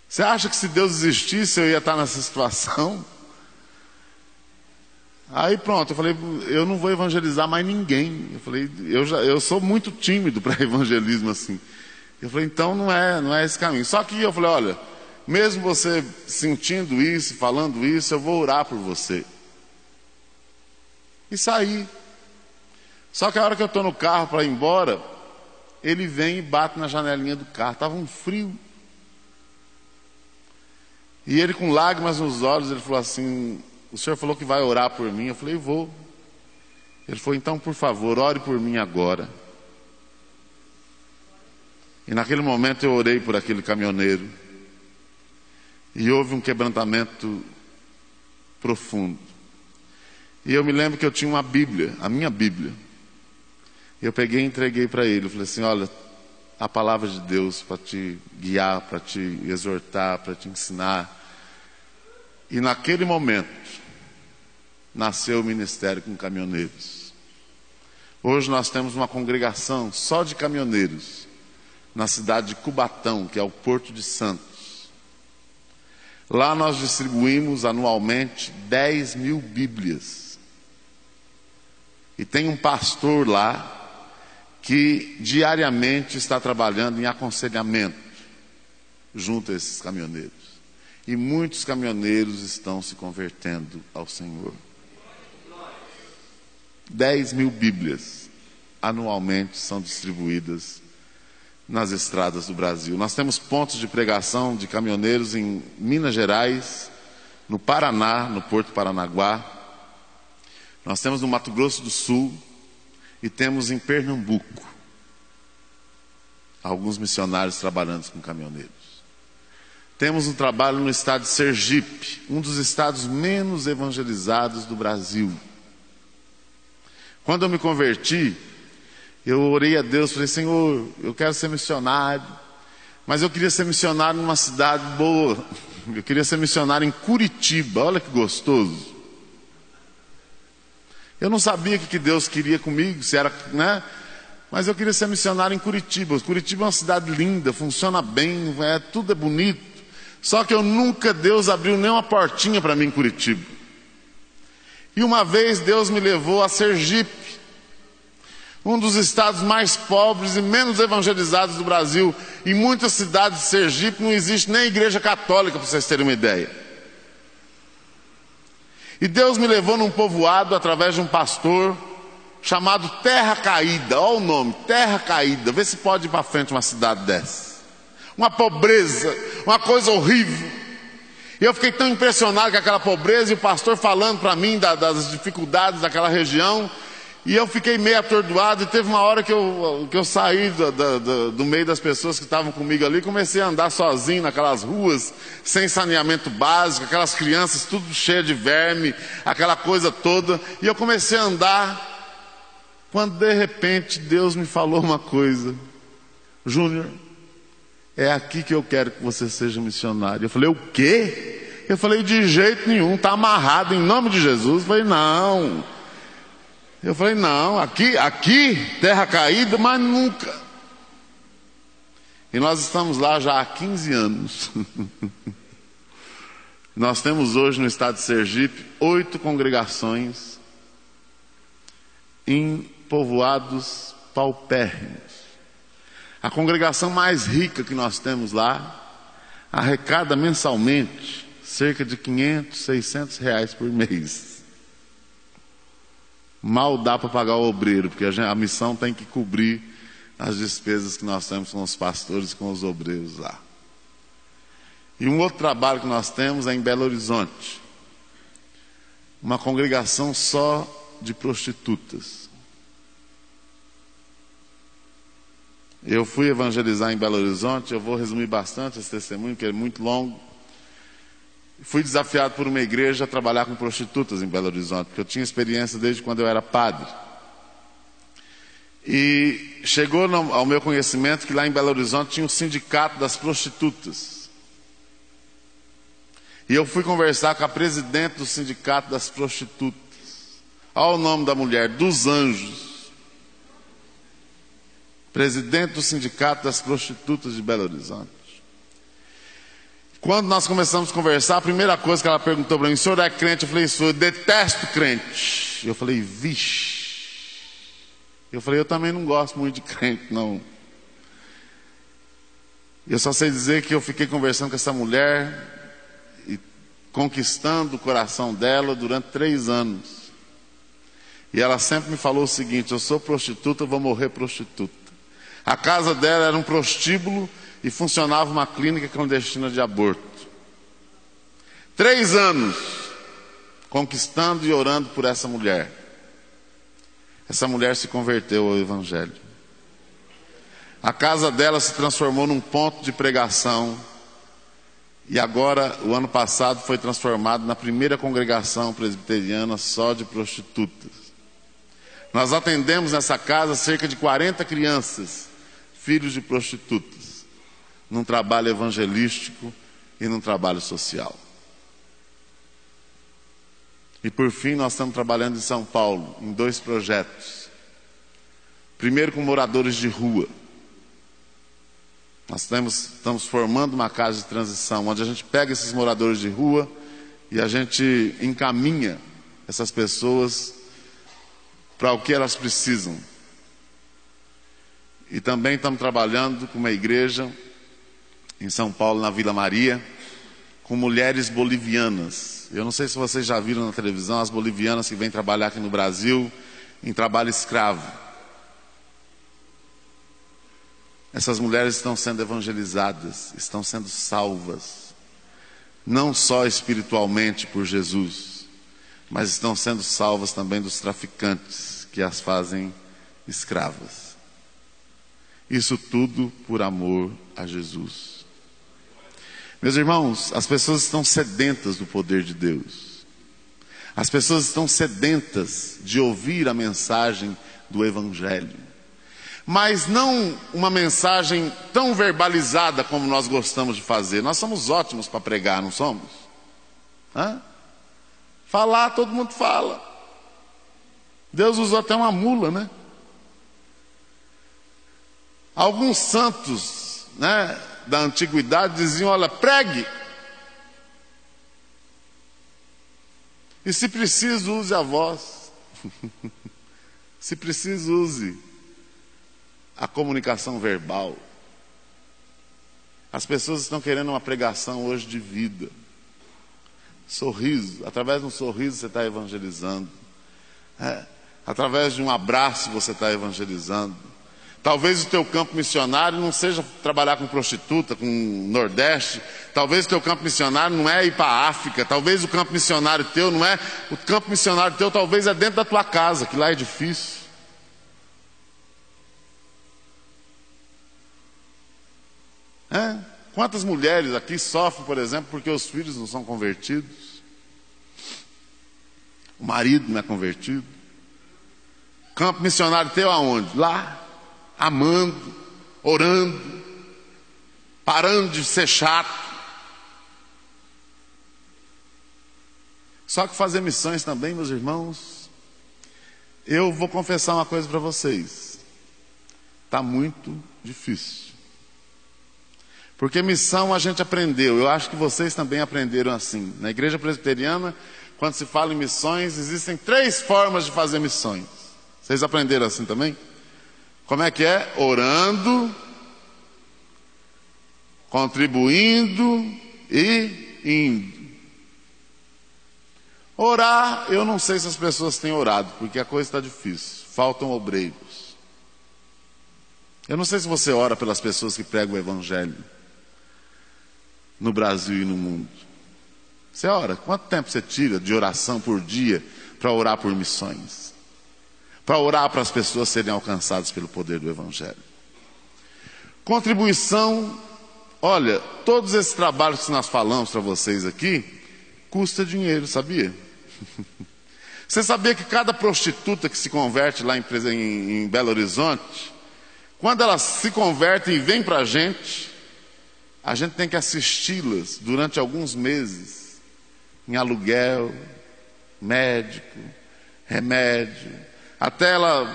Você acha que se Deus existisse eu ia estar nessa situação? Aí pronto, eu falei: eu não vou evangelizar mais ninguém. Eu falei: eu sou muito tímido para evangelismo assim. Eu falei, então não é esse caminho. Só que eu falei, olha, mesmo você sentindo isso, falando isso, eu vou orar por você. E saí. Só que a hora que eu estou no carro para ir embora, ele vem e bate na janelinha do carro. Estava um frio. E ele com lágrimas nos olhos, ele falou assim, o senhor falou que vai orar por mim? Eu falei, vou. Ele falou, então por favor, ore por mim agora. E naquele momento eu orei por aquele caminhoneiro. E houve um quebrantamento profundo. E eu me lembro que eu tinha uma Bíblia, a minha Bíblia. Eu peguei e entreguei para ele. Eu falei assim, olha, a palavra de Deus para te guiar, para te exortar, para te ensinar. E naquele momento, nasceu o ministério com caminhoneiros. Hoje nós temos uma congregação só de caminhoneiros, na cidade de Cubatão, que é o Porto de Santos. Lá nós distribuímos anualmente 10 mil Bíblias. E tem um pastor lá que diariamente está trabalhando em aconselhamento junto a esses caminhoneiros. E muitos caminhoneiros estão se convertendo ao Senhor. 10 mil Bíblias anualmente são distribuídas nas estradas do Brasil. Nós temos pontos de pregação de caminhoneiros em Minas Gerais, no Paraná, no Porto Paranaguá. Nós temos no Mato Grosso do Sul e temos em Pernambuco alguns missionários trabalhando com caminhoneiros. Temos um trabalho no estado de Sergipe, um dos estados menos evangelizados do Brasil. Quando eu me converti, eu orei a Deus, falei, Senhor, eu quero ser missionário, mas eu queria ser missionário numa cidade boa. Eu queria ser missionário em Curitiba, olha que gostoso. Eu não sabia o que Deus queria comigo, se era, né? Mas eu queria ser missionário em Curitiba. Curitiba é uma cidade linda, funciona bem, tudo é bonito. Só que Deus abriu nem uma portinha para mim em Curitiba. E uma vez Deus me levou a Sergipe, um dos estados mais pobres e menos evangelizados do Brasil. Em muitas cidades de Sergipe não existe nem igreja católica, para vocês terem uma ideia. E Deus me levou num povoado através de um pastor chamado Terra Caída. Olha o nome, Terra Caída. Vê se pode ir para frente uma cidade dessa. Uma pobreza, uma coisa horrível. E eu fiquei tão impressionado com aquela pobreza e o pastor falando para mim das dificuldades daquela região. E eu fiquei meio atordoado, e teve uma hora que eu saí do meio das pessoas que estavam comigo ali, comecei a andar sozinho naquelas ruas, sem saneamento básico, aquelas crianças tudo cheias de verme, aquela coisa toda, e eu comecei a andar, quando de repente Deus me falou uma coisa, Júnior, é aqui que eu quero que você seja missionário. Eu falei, o quê? Eu falei, de jeito nenhum, está amarrado em nome de Jesus. Eu falei, não. Eu falei, não, aqui, Terra Caída, mas nunca. E nós estamos lá já há 15 anos. Nós temos hoje no estado de Sergipe 8 congregações em povoados paupérrimos. A congregação mais rica que nós temos lá arrecada mensalmente cerca de 500, 600 reais por mês. Mal dá para pagar o obreiro, porque a missão tem que cobrir as despesas que nós temos com os pastores e com os obreiros lá. E um outro trabalho que nós temos é em Belo Horizonte. Uma congregação só de prostitutas. Eu fui evangelizar em Belo Horizonte, eu vou resumir bastante esse testemunho, que é muito longo. Fui desafiado por uma igreja a trabalhar com prostitutas em Belo Horizonte, porque eu tinha experiência desde quando eu era padre. E chegou ao meu conhecimento que lá em Belo Horizonte tinha um sindicato das prostitutas. E eu fui conversar com a presidente do sindicato das prostitutas. Olha o nome da mulher, dos Anjos. Presidente do sindicato das prostitutas de Belo Horizonte. Quando nós começamos a conversar, a primeira coisa que ela perguntou para mim, o senhor é crente? Eu falei, eu detesto crente. Eu falei, vixe. Eu falei, eu também não gosto muito de crente, não. E eu só sei dizer que eu fiquei conversando com essa mulher e conquistando o coração dela durante 3 anos. E ela sempre me falou o seguinte: eu sou prostituta, eu vou morrer prostituta. A casa dela era um prostíbulo e funcionava uma clínica clandestina de aborto. 3 anos conquistando e orando por essa mulher. Essa mulher se converteu ao Evangelho. A casa dela se transformou num ponto de pregação. E agora, o ano passado, foi transformado na primeira congregação presbiteriana só de prostitutas. Nós atendemos nessa casa cerca de 40 crianças, filhos de prostitutas, num trabalho evangelístico e num trabalho social. E por fim, nós estamos trabalhando em São Paulo, em 2 projetos. Primeiro, com moradores de rua. Nós estamos formando uma casa de transição, onde a gente pega esses moradores de rua e a gente encaminha essas pessoas para o que elas precisam. E também estamos trabalhando com uma igreja em São Paulo, na Vila Maria, com mulheres bolivianas. Eu não sei se vocês já viram na televisão as bolivianas que vêm trabalhar aqui no Brasil em trabalho escravo. Essas mulheres estão sendo evangelizadas, estão sendo salvas, não só espiritualmente por Jesus, mas estão sendo salvas também dos traficantes que as fazem escravas. Isso tudo por amor a Jesus. Meus irmãos, as pessoas estão sedentas do poder de Deus. As pessoas estão sedentas de ouvir a mensagem do Evangelho. Mas não uma mensagem tão verbalizada como nós gostamos de fazer. Nós somos ótimos para pregar, não somos? Falar, todo mundo fala. Deus usou até uma mula, né? Alguns santos, né, da antiguidade diziam: olha, pregue. E se preciso, use a voz. Se preciso, use a comunicação verbal. As pessoas estão querendo uma pregação hoje de vida. Sorriso, através de um sorriso você está evangelizando. Através de um abraço você está evangelizando. Talvez o teu campo missionário não seja trabalhar com prostituta, com Nordeste. Talvez o teu campo missionário não é ir para a África. Talvez o campo missionário teu não é... O campo missionário teu talvez é dentro da tua casa, que lá é difícil. Quantas mulheres aqui sofrem, por exemplo, porque os filhos não são convertidos? O marido não é convertido? Campo missionário teu aonde? Lá, amando, orando, parando de ser chato. Só que fazer missões também, meus irmãos, eu vou confessar uma coisa para vocês: está muito difícil. Porque missão a gente aprendeu, eu acho que vocês também aprenderam assim. Na igreja presbiteriana, quando se fala em missões, existem 3 formas de fazer missões. Vocês aprenderam assim também? Como é que é? Orando, contribuindo e indo. Orar, eu não sei se as pessoas têm orado, porque a coisa está difícil, faltam obreiros. Eu não sei se você ora pelas pessoas que pregam o Evangelho no Brasil e no mundo. Você ora? Quanto tempo você tira de oração por dia para orar por missões? Para orar para as pessoas serem alcançadas pelo poder do Evangelho? Contribuição. Olha, todos esses trabalhos que nós falamos para vocês aqui custa dinheiro, sabia? Você sabia que cada prostituta que se converte lá em Belo Horizonte, quando elas se convertem e vêm para a gente tem que assisti-las durante alguns meses, em aluguel, médico, remédio, até ela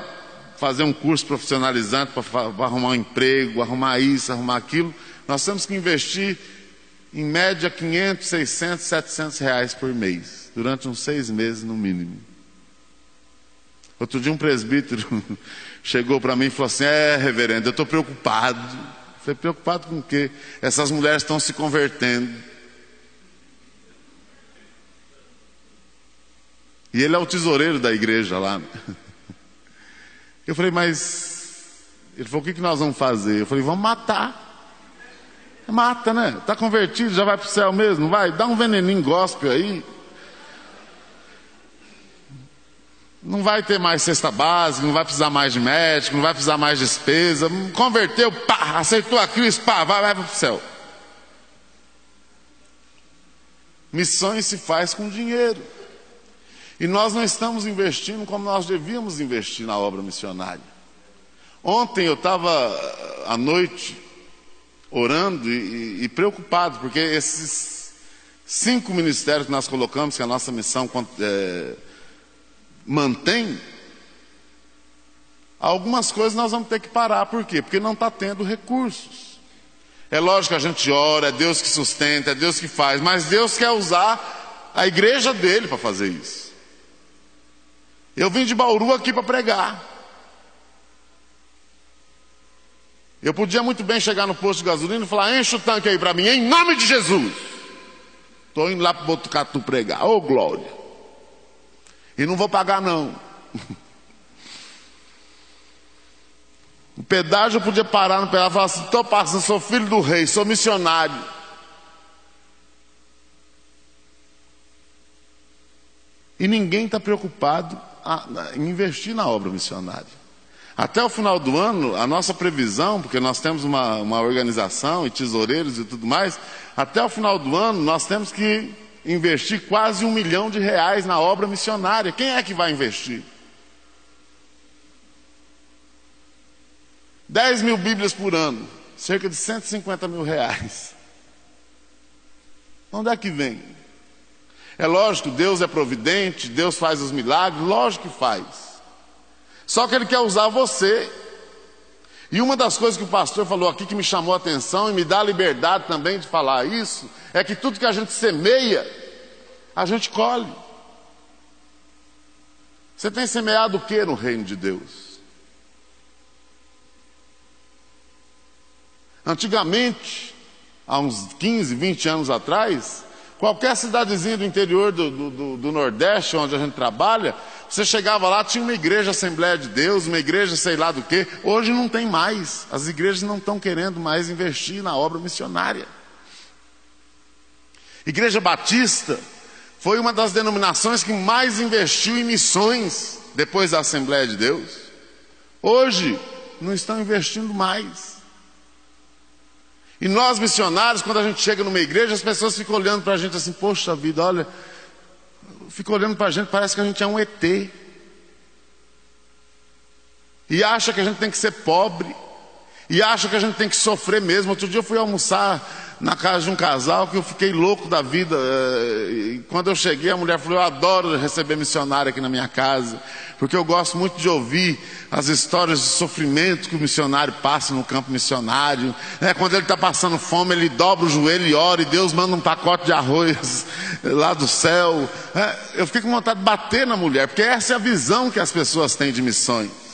fazer um curso profissionalizante para arrumar um emprego, arrumar isso, arrumar aquilo. Nós temos que investir em média 500, 600, 700 reais por mês, durante uns 6 meses no mínimo. Outro dia um presbítero chegou para mim e falou assim: reverendo, eu estou preocupado. Falei, preocupado com o quê? Essas mulheres estão se convertendo. E ele é o tesoureiro da igreja lá. Eu falei, mas... Ele falou, o que nós vamos fazer? Eu falei, vamos matar. Mata, né? Está convertido, já vai para o céu mesmo, não vai? Dá um veneninho gospel aí. Não vai ter mais cesta básica, não vai precisar mais de médico, não vai precisar mais de despesa. Converteu, pá, aceitou a Cristo, pá, vai para o céu. Missões se faz com dinheiro. E nós não estamos investindo como nós devíamos investir na obra missionária. Ontem eu estava à noite orando e preocupado, porque esses 5 ministérios que nós colocamos, que a nossa missão mantém, algumas coisas nós vamos ter que parar. Por quê? Porque não está tendo recursos. É lógico que a gente ora, é Deus que sustenta, é Deus que faz, mas Deus quer usar a igreja dele para fazer isso. Eu vim de Bauru aqui para pregar. Eu podia muito bem chegar no posto de gasolina e falar, enche o tanque aí para mim, em nome de Jesus. Estou indo lá para o Botucatu pregar, ô glória. E não vou pagar não. O pedágio eu podia parar no pedágio e falar assim, estou passando, sou filho do rei, sou missionário. E ninguém está preocupado em investir na obra missionária. Até o final do ano, a nossa previsão, porque nós temos uma organização e tesoureiros e tudo mais, até o final do ano nós temos que investir quase R$1 milhão na obra missionária. Quem é que vai investir? 10 mil Bíblias por ano, cerca de R$150 mil. Onde é que vem? É lógico, Deus é providente, Deus faz os milagres, lógico que faz. Só que Ele quer usar você. E uma das coisas que o pastor falou aqui que me chamou a atenção e me dá a liberdade também de falar isso, é que tudo que a gente semeia, a gente colhe. Você tem semeado o que no reino de Deus? Antigamente, há uns 15, 20 anos atrás, qualquer cidadezinha do interior do Nordeste, onde a gente trabalha, você chegava lá, tinha uma igreja Assembleia de Deus, uma igreja sei lá do quê. Hoje não tem mais. As igrejas não estão querendo mais investir na obra missionária. Igreja Batista foi uma das denominações que mais investiu em missões depois da Assembleia de Deus. Hoje não estão investindo mais. E nós missionários, quando a gente chega numa igreja, as pessoas ficam olhando para a gente assim, poxa vida, olha, ficam olhando para a gente, parece que a gente é um ET. E acha que a gente tem que ser pobre. E acha que a gente tem que sofrer mesmo. Outro dia eu fui almoçar na casa de um casal que eu fiquei louco da vida. E quando eu cheguei, a mulher falou, eu adoro receber missionário aqui na minha casa, porque eu gosto muito de ouvir as histórias de sofrimento que o missionário passa no campo missionário. Quando ele está passando fome, ele dobra o joelho e ora, e Deus manda um pacote de arroz lá do céu. Eu fiquei com vontade de bater na mulher, porque essa é a visão que as pessoas têm de missões.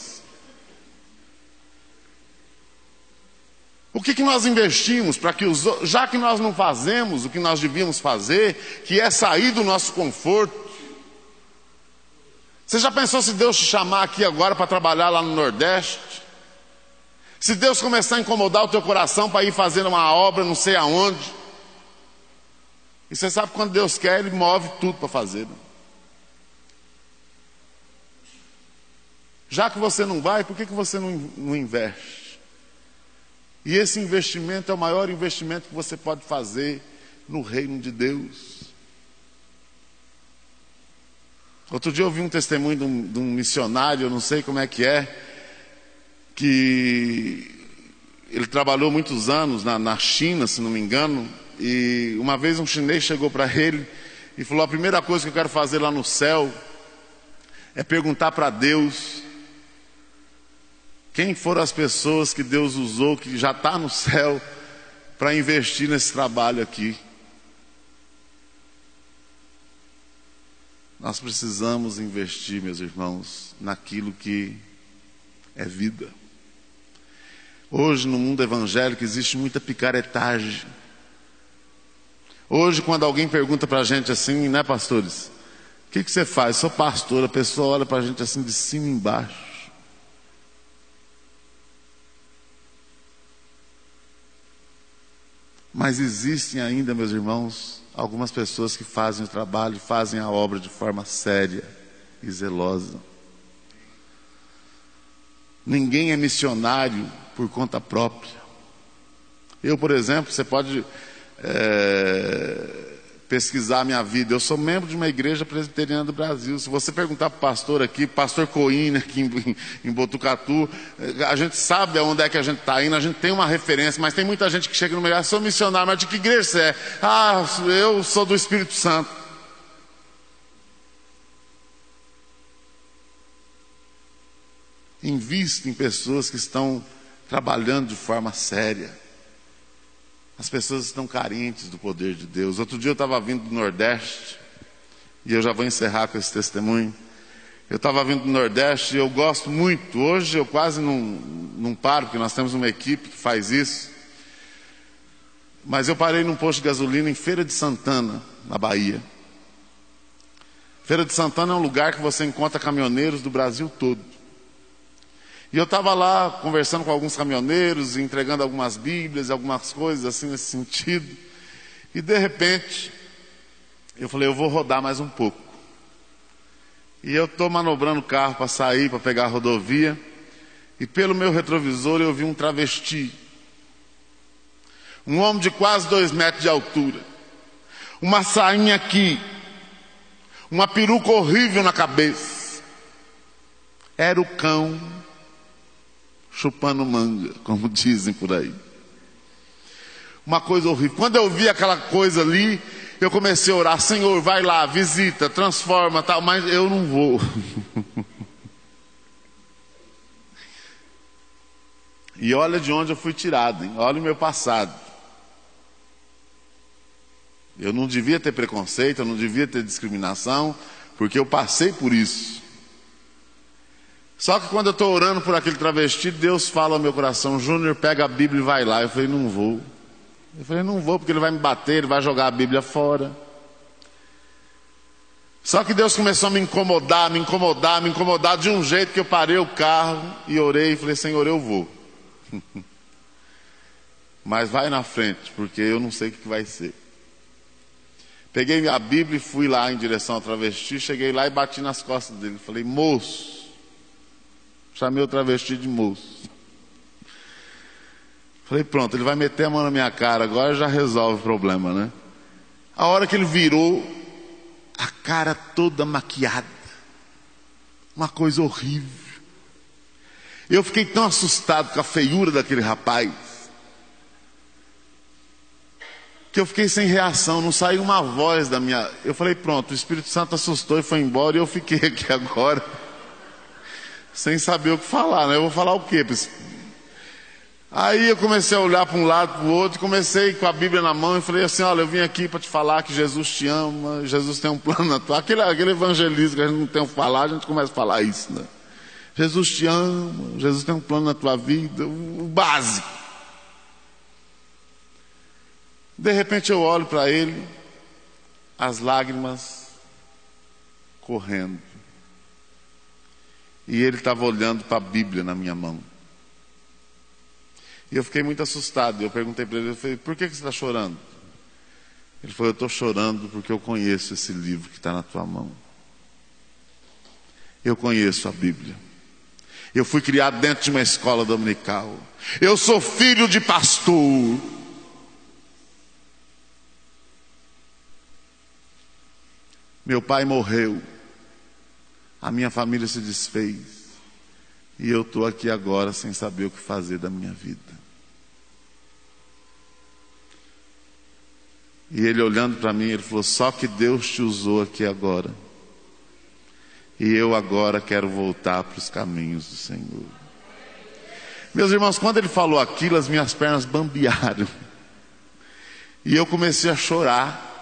O que nós investimos para que já que nós não fazemos o que nós devíamos fazer, que é sair do nosso conforto? Você já pensou se Deus te chamar aqui agora para trabalhar lá no Nordeste? Se Deus começar a incomodar o teu coração para ir fazendo uma obra não sei aonde? E você sabe que quando Deus quer, Ele move tudo para fazer. Já que você não vai, por que você não investe? E esse investimento é o maior investimento que você pode fazer no reino de Deus. Outro dia eu ouvi um testemunho de um missionário, eu não sei como é, que ele trabalhou muitos anos na China, se não me engano, e uma vez um chinês chegou para ele e falou, a primeira coisa que eu quero fazer lá no céu é perguntar para Deus quem foram as pessoas que Deus usou, que já está no céu, para investir nesse trabalho aqui. Nós precisamos investir, meus irmãos, naquilo que é vida. Hoje no mundo evangélico existe muita picaretagem. Hoje quando alguém pergunta para a gente assim, né, pastores? O que você faz? Sou pastor. A pessoa olha para a gente assim de cima e embaixo. Mas existem ainda, meus irmãos, algumas pessoas que fazem o trabalho, fazem a obra de forma séria e zelosa. Ninguém é missionário por conta própria. Eu, por exemplo, você pode pesquisar a minha vida. Eu sou membro de uma igreja presbiteriana do Brasil. Se você perguntar para o pastor aqui, pastor Coíne aqui em Botucatu, a gente sabe aonde é que a gente está indo, a gente tem uma referência, mas tem muita gente que chega no meio, sou missionário, mas de que igreja você é? Eu sou do Espírito Santo. Invista em pessoas que estão trabalhando de forma séria. As pessoas estão carentes do poder de Deus. Outro dia eu estava vindo do Nordeste, e eu já vou encerrar com esse testemunho. Eu estava vindo do Nordeste e eu gosto muito. Hoje eu quase não paro, porque nós temos uma equipe que faz isso. Mas eu parei num posto de gasolina em Feira de Santana, na Bahia. Feira de Santana é um lugar que você encontra caminhoneiros do Brasil todo. E eu estava lá conversando com alguns caminhoneiros, entregando algumas bíblias, algumas coisas assim nesse sentido. E de repente, eu falei, eu vou rodar mais um pouco. E eu estou manobrando o carro para sair, para pegar a rodovia. E pelo meu retrovisor eu vi um travesti. Um homem de quase 2 metros de altura. Uma sainha aqui. Uma peruca horrível na cabeça. Era o cão chupando manga, como dizem por aí. Uma coisa horrível. Quando eu vi aquela coisa ali, eu comecei a orar, Senhor, vai lá, visita, transforma, tal, mas eu não vou. E olha de onde eu fui tirado, hein? Olha o meu passado. Eu não devia ter preconceito, eu não devia ter discriminação, porque eu passei por isso. Só que quando eu estou orando por aquele travesti, Deus fala ao meu coração, Júnior, pega a Bíblia e vai lá. Eu falei, não vou. Eu falei, não vou, porque ele vai me bater, ele vai jogar a Bíblia fora. Só que Deus começou a me incomodar de um jeito que eu parei o carro e orei e falei, Senhor, eu vou. Mas vai na frente, porque eu não sei o que vai ser. Peguei a Bíblia e fui lá em direção ao travesti, cheguei lá e bati nas costas dele. Falei, moço. Chamei o travesti de moço. Falei, pronto, ele vai meter a mão na minha cara, agora já resolve o problema, né? A hora que ele virou, a cara toda maquiada. Uma coisa horrível. Eu fiquei tão assustado com a feiura daquele rapaz, que eu fiquei sem reação, não saiu uma voz da minha... Eu falei, pronto, o Espírito Santo assustou e foi embora, e eu fiquei aqui agora... sem saber o que falar, né? Eu vou falar o quê? Aí eu comecei a olhar para um lado, para o outro, comecei com a Bíblia na mão e falei assim, olha, eu vim aqui para te falar que Jesus te ama, Jesus tem um plano na tua... Aquele evangelismo que a gente não tem o que falar, a gente começa a falar isso, né? Jesus te ama, Jesus tem um plano na tua vida, o básico. De repente eu olho para ele, as lágrimas correndo. E ele estava olhando para a Bíblia na minha mão. E eu fiquei muito assustado. Eu perguntei para ele, eu falei, por que você está chorando? Ele falou, eu estou chorando porque eu conheço esse livro que está na tua mão. Eu conheço a Bíblia. Eu fui criado dentro de uma escola dominical. Eu sou filho de pastor. Meu pai morreu. A minha família se desfez. E eu estou aqui agora sem saber o que fazer da minha vida. E ele olhando para mim, ele falou, só que Deus te usou aqui agora. E eu agora quero voltar para os caminhos do Senhor. Meus irmãos, quando ele falou aquilo, as minhas pernas bambearam. E eu comecei a chorar.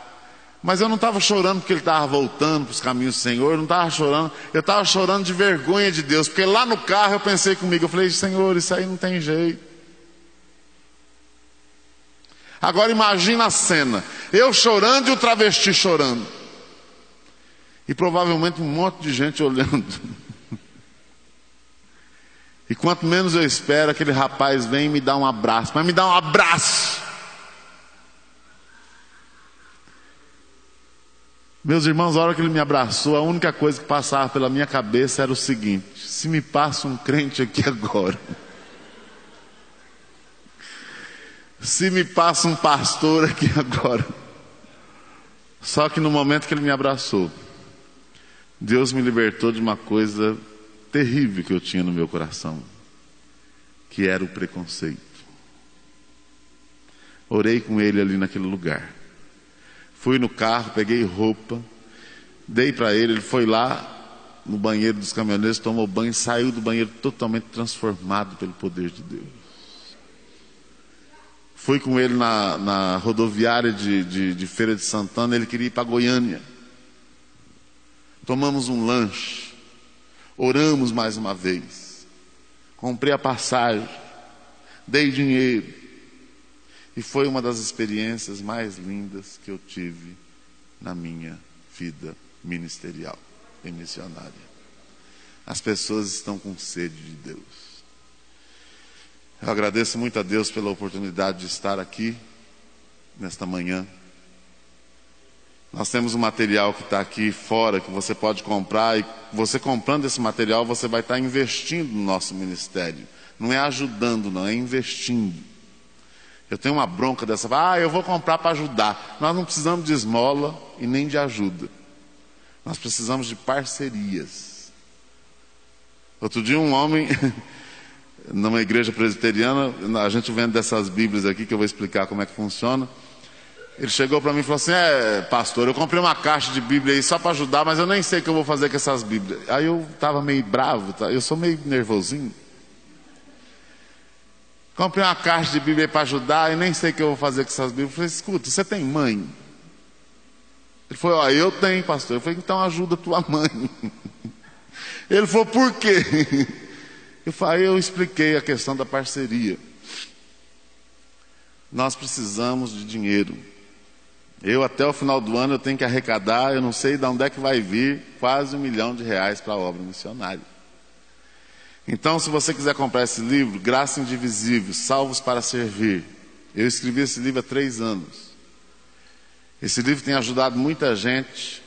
Mas eu não estava chorando porque ele estava voltando para os caminhos do Senhor, eu não estava chorando, eu estava chorando de vergonha de Deus, porque lá no carro eu pensei comigo, eu falei, Senhor, isso aí não tem jeito. Agora imagina a cena, eu chorando e o travesti chorando. E provavelmente um monte de gente olhando. E quanto menos eu espero, aquele rapaz vem e me dá um abraço. Mas me dá um abraço. Meus irmãos, a hora que ele me abraçou, a única coisa que passava pela minha cabeça era o seguinte: se me passa um crente aqui agora, se me passa um pastor aqui agora. Só que no momento que ele me abraçou, Deus me libertou de uma coisa terrível que eu tinha no meu coração, que era o preconceito. Orei com ele ali naquele lugar. Fui no carro, peguei roupa, dei para ele foi lá no banheiro dos caminhoneiros, tomou banho, saiu do banheiro totalmente transformado pelo poder de Deus. Fui com ele na rodoviária de Feira de Santana, ele queria ir para Goiânia. Tomamos um lanche, oramos mais uma vez, comprei a passagem, dei dinheiro. E foi uma das experiências mais lindas que eu tive na minha vida ministerial e missionária. As pessoas estão com sede de Deus. Eu agradeço muito a Deus pela oportunidade de estar aqui nesta manhã. Nós temos um material que está aqui fora, que você pode comprar, e você comprando esse material, você vai estar investindo no nosso ministério. Não é ajudando, não, é investindo. Eu tenho uma bronca dessa, eu vou comprar para ajudar. Nós não precisamos de esmola e nem de ajuda. Nós precisamos de parcerias. Outro dia um homem, numa igreja presbiteriana, a gente vendo dessas bíblias aqui, que eu vou explicar como é que funciona. Ele chegou para mim e falou assim: pastor, eu comprei uma caixa de bíblia aí só para ajudar, mas eu nem sei o que eu vou fazer com essas bíblias. Aí eu estava meio bravo, eu sou meio nervosinho. Comprei uma caixa de Bíblia para ajudar e nem sei o que eu vou fazer com essas Bíblias. Eu falei: escuta, você tem mãe? Ele falou: eu tenho, pastor. Eu falei: então ajuda tua mãe. Ele falou: por quê? Eu expliquei a questão da parceria. Nós precisamos de dinheiro. Até o final do ano eu tenho que arrecadar, eu não sei de onde é que vai vir, quase R$1 milhão para a obra missionária. Então, se você quiser comprar esse livro, Graça Indivisível, Salvos para Servir, eu escrevi esse livro há 3 anos. Esse livro tem ajudado muita gente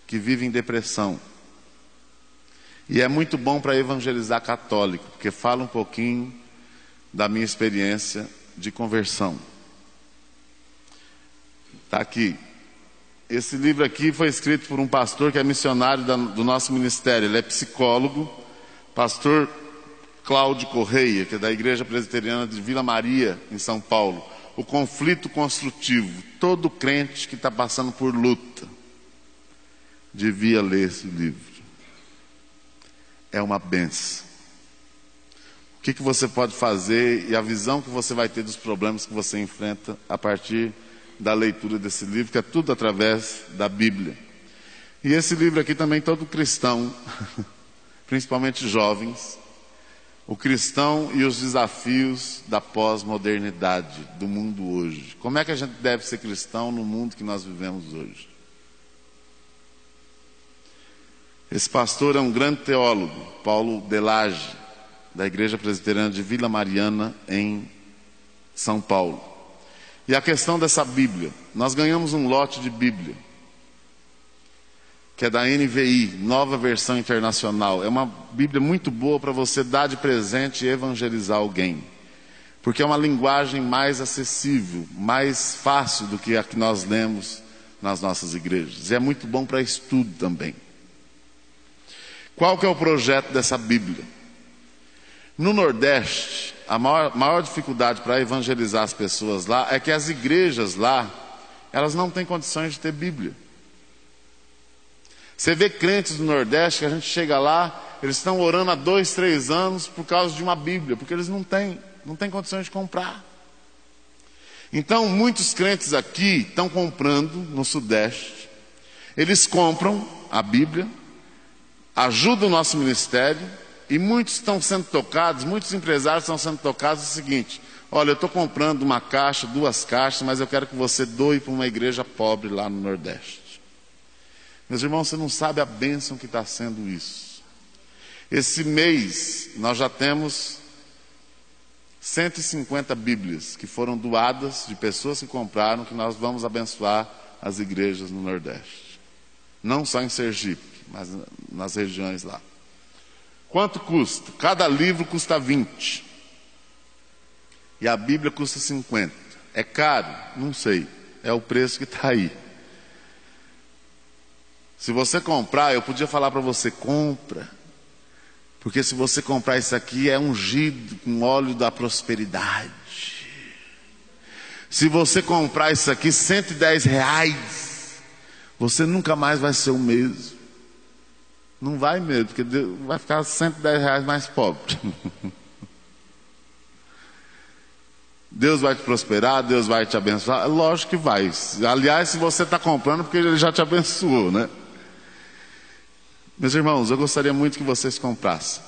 que vive em depressão. E é muito bom para evangelizar católico, porque fala um pouquinho da minha experiência de conversão. Está aqui. Esse livro aqui foi escrito por um pastor que é missionário do nosso ministério. Ele é psicólogo. Pastor Cláudio Correia, que é da Igreja Presbiteriana de Vila Maria, em São Paulo. O conflito construtivo. Todo crente que está passando por luta devia ler esse livro. É uma bênção. O que você pode fazer e a visão que você vai ter dos problemas que você enfrenta a partir da leitura desse livro, que é tudo através da Bíblia. E esse livro aqui também todo cristão, principalmente jovens, o cristão e os desafios da pós-modernidade do mundo hoje. Como é que a gente deve ser cristão no mundo que nós vivemos hoje? Esse pastor é um grande teólogo, Paulo Delage, da Igreja Presbiteriana de Vila Mariana, em São Paulo. E a questão dessa Bíblia, nós ganhamos um lote de Bíblia, que é da NVI, Nova Versão Internacional. É uma Bíblia muito boa para você dar de presente e evangelizar alguém. Porque é uma linguagem mais acessível, mais fácil do que a que nós lemos nas nossas igrejas. E é muito bom para estudo também. Qual que é o projeto dessa Bíblia? No Nordeste, a maior dificuldade para evangelizar as pessoas lá é que as igrejas lá, elas não têm condições de ter Bíblia. Você vê crentes do Nordeste que a gente chega lá, eles estão orando há 2, 3 anos por causa de uma Bíblia, porque eles não têm condições de comprar. Então, muitos crentes aqui estão comprando no Sudeste, eles compram a Bíblia, ajudam o nosso ministério, e muitos estão sendo tocados, muitos empresários estão sendo tocados o seguinte: olha, eu estou comprando uma caixa, 2 caixas, mas eu quero que você doe para uma igreja pobre lá no Nordeste. Meus irmãos, você não sabe a bênção que está sendo isso. Esse mês nós já temos 150 Bíblias que foram doadas de pessoas que compraram, que nós vamos abençoar as igrejas no Nordeste. Não só em Sergipe, mas nas regiões lá. Quanto custa? Cada livro custa 20. E a Bíblia custa 50. É caro? Não sei. É o preço que está aí. Se você comprar, eu podia falar para você, compra. Porque se você comprar isso aqui, é ungido com óleo da prosperidade. Se você comprar isso aqui, R$110, você nunca mais vai ser o mesmo. Não vai mesmo, porque Deus vai ficar R$110 mais pobre. Deus vai te prosperar, Deus vai te abençoar. Lógico que vai. Aliás, se você está comprando, porque Ele já te abençoou, né? Meus irmãos, eu gostaria muito que vocês comprassem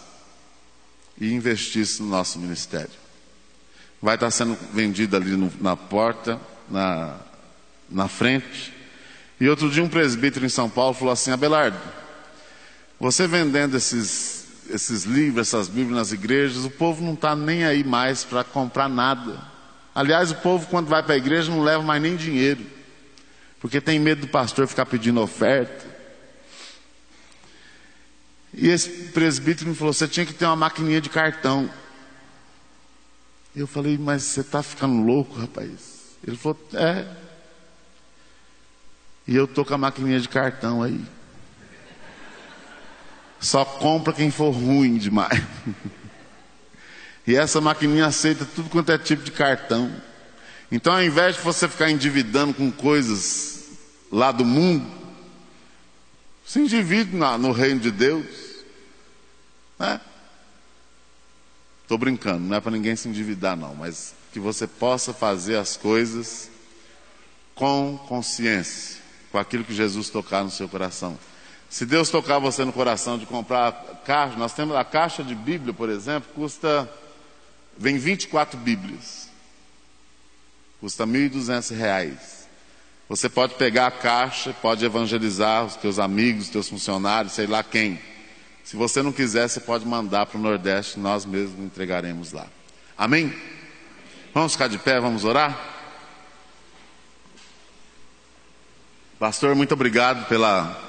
e investissem no nosso ministério. Vai estar sendo vendido ali na porta, na frente. E outro dia um presbítero em São Paulo falou assim, Abelardo, você vendendo esses livros, essas Bíblias nas igrejas, o povo não está nem aí mais para comprar nada. Aliás, o povo quando vai para a igreja não leva mais nem dinheiro, porque tem medo do pastor ficar pedindo oferta. E esse presbítero me falou, você tinha que ter uma maquininha de cartão. Eu falei, mas você está ficando louco, rapaz? Ele falou, é. E eu estou com a maquininha de cartão aí. Só compra quem for ruim demais. E essa maquininha aceita tudo quanto é tipo de cartão. Então, ao invés de você ficar endividando com coisas lá do mundo, se endivide no reino de Deus. Estou brincando, não é para ninguém se endividar não, mas que você possa fazer as coisas com consciência, com aquilo que Jesus tocar no seu coração. Se Deus tocar você no coração de comprar caixa, nós temos a caixa de Bíblia, por exemplo, vem 24 Bíblias, custa R$1.200. Você pode pegar a caixa, pode evangelizar os teus amigos, os teus funcionários, sei lá quem. Se você não quiser, você pode mandar para o Nordeste, nós mesmos entregaremos lá. Amém? Vamos ficar de pé, vamos orar? Pastor, muito obrigado pela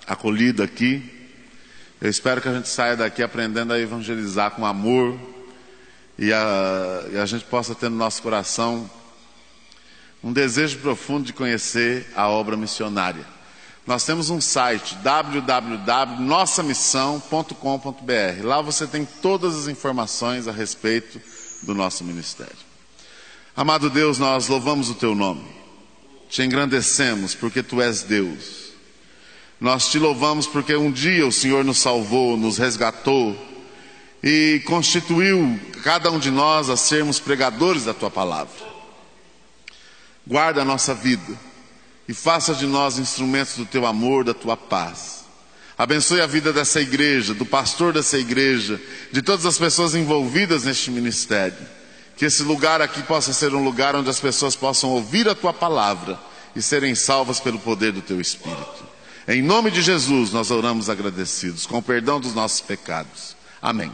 acolhida aqui. Eu espero que a gente saia daqui aprendendo a evangelizar com amor e a gente possa ter no nosso coração um desejo profundo de conhecer a obra missionária. Nós temos um site, www.nossamissão.com.br. Lá você tem todas as informações a respeito do nosso ministério. Amado Deus, nós louvamos o Teu nome. Te engrandecemos porque Tu és Deus. Nós Te louvamos porque um dia o Senhor nos salvou, nos resgatou e constituiu cada um de nós a sermos pregadores da Tua palavra. Guarda a nossa vida e faça de nós instrumentos do Teu amor, da Tua paz. Abençoe a vida dessa igreja, do pastor dessa igreja, de todas as pessoas envolvidas neste ministério. Que esse lugar aqui possa ser um lugar onde as pessoas possam ouvir a Tua palavra e serem salvas pelo poder do Teu Espírito. Em nome de Jesus nós oramos agradecidos, com o perdão dos nossos pecados. Amém.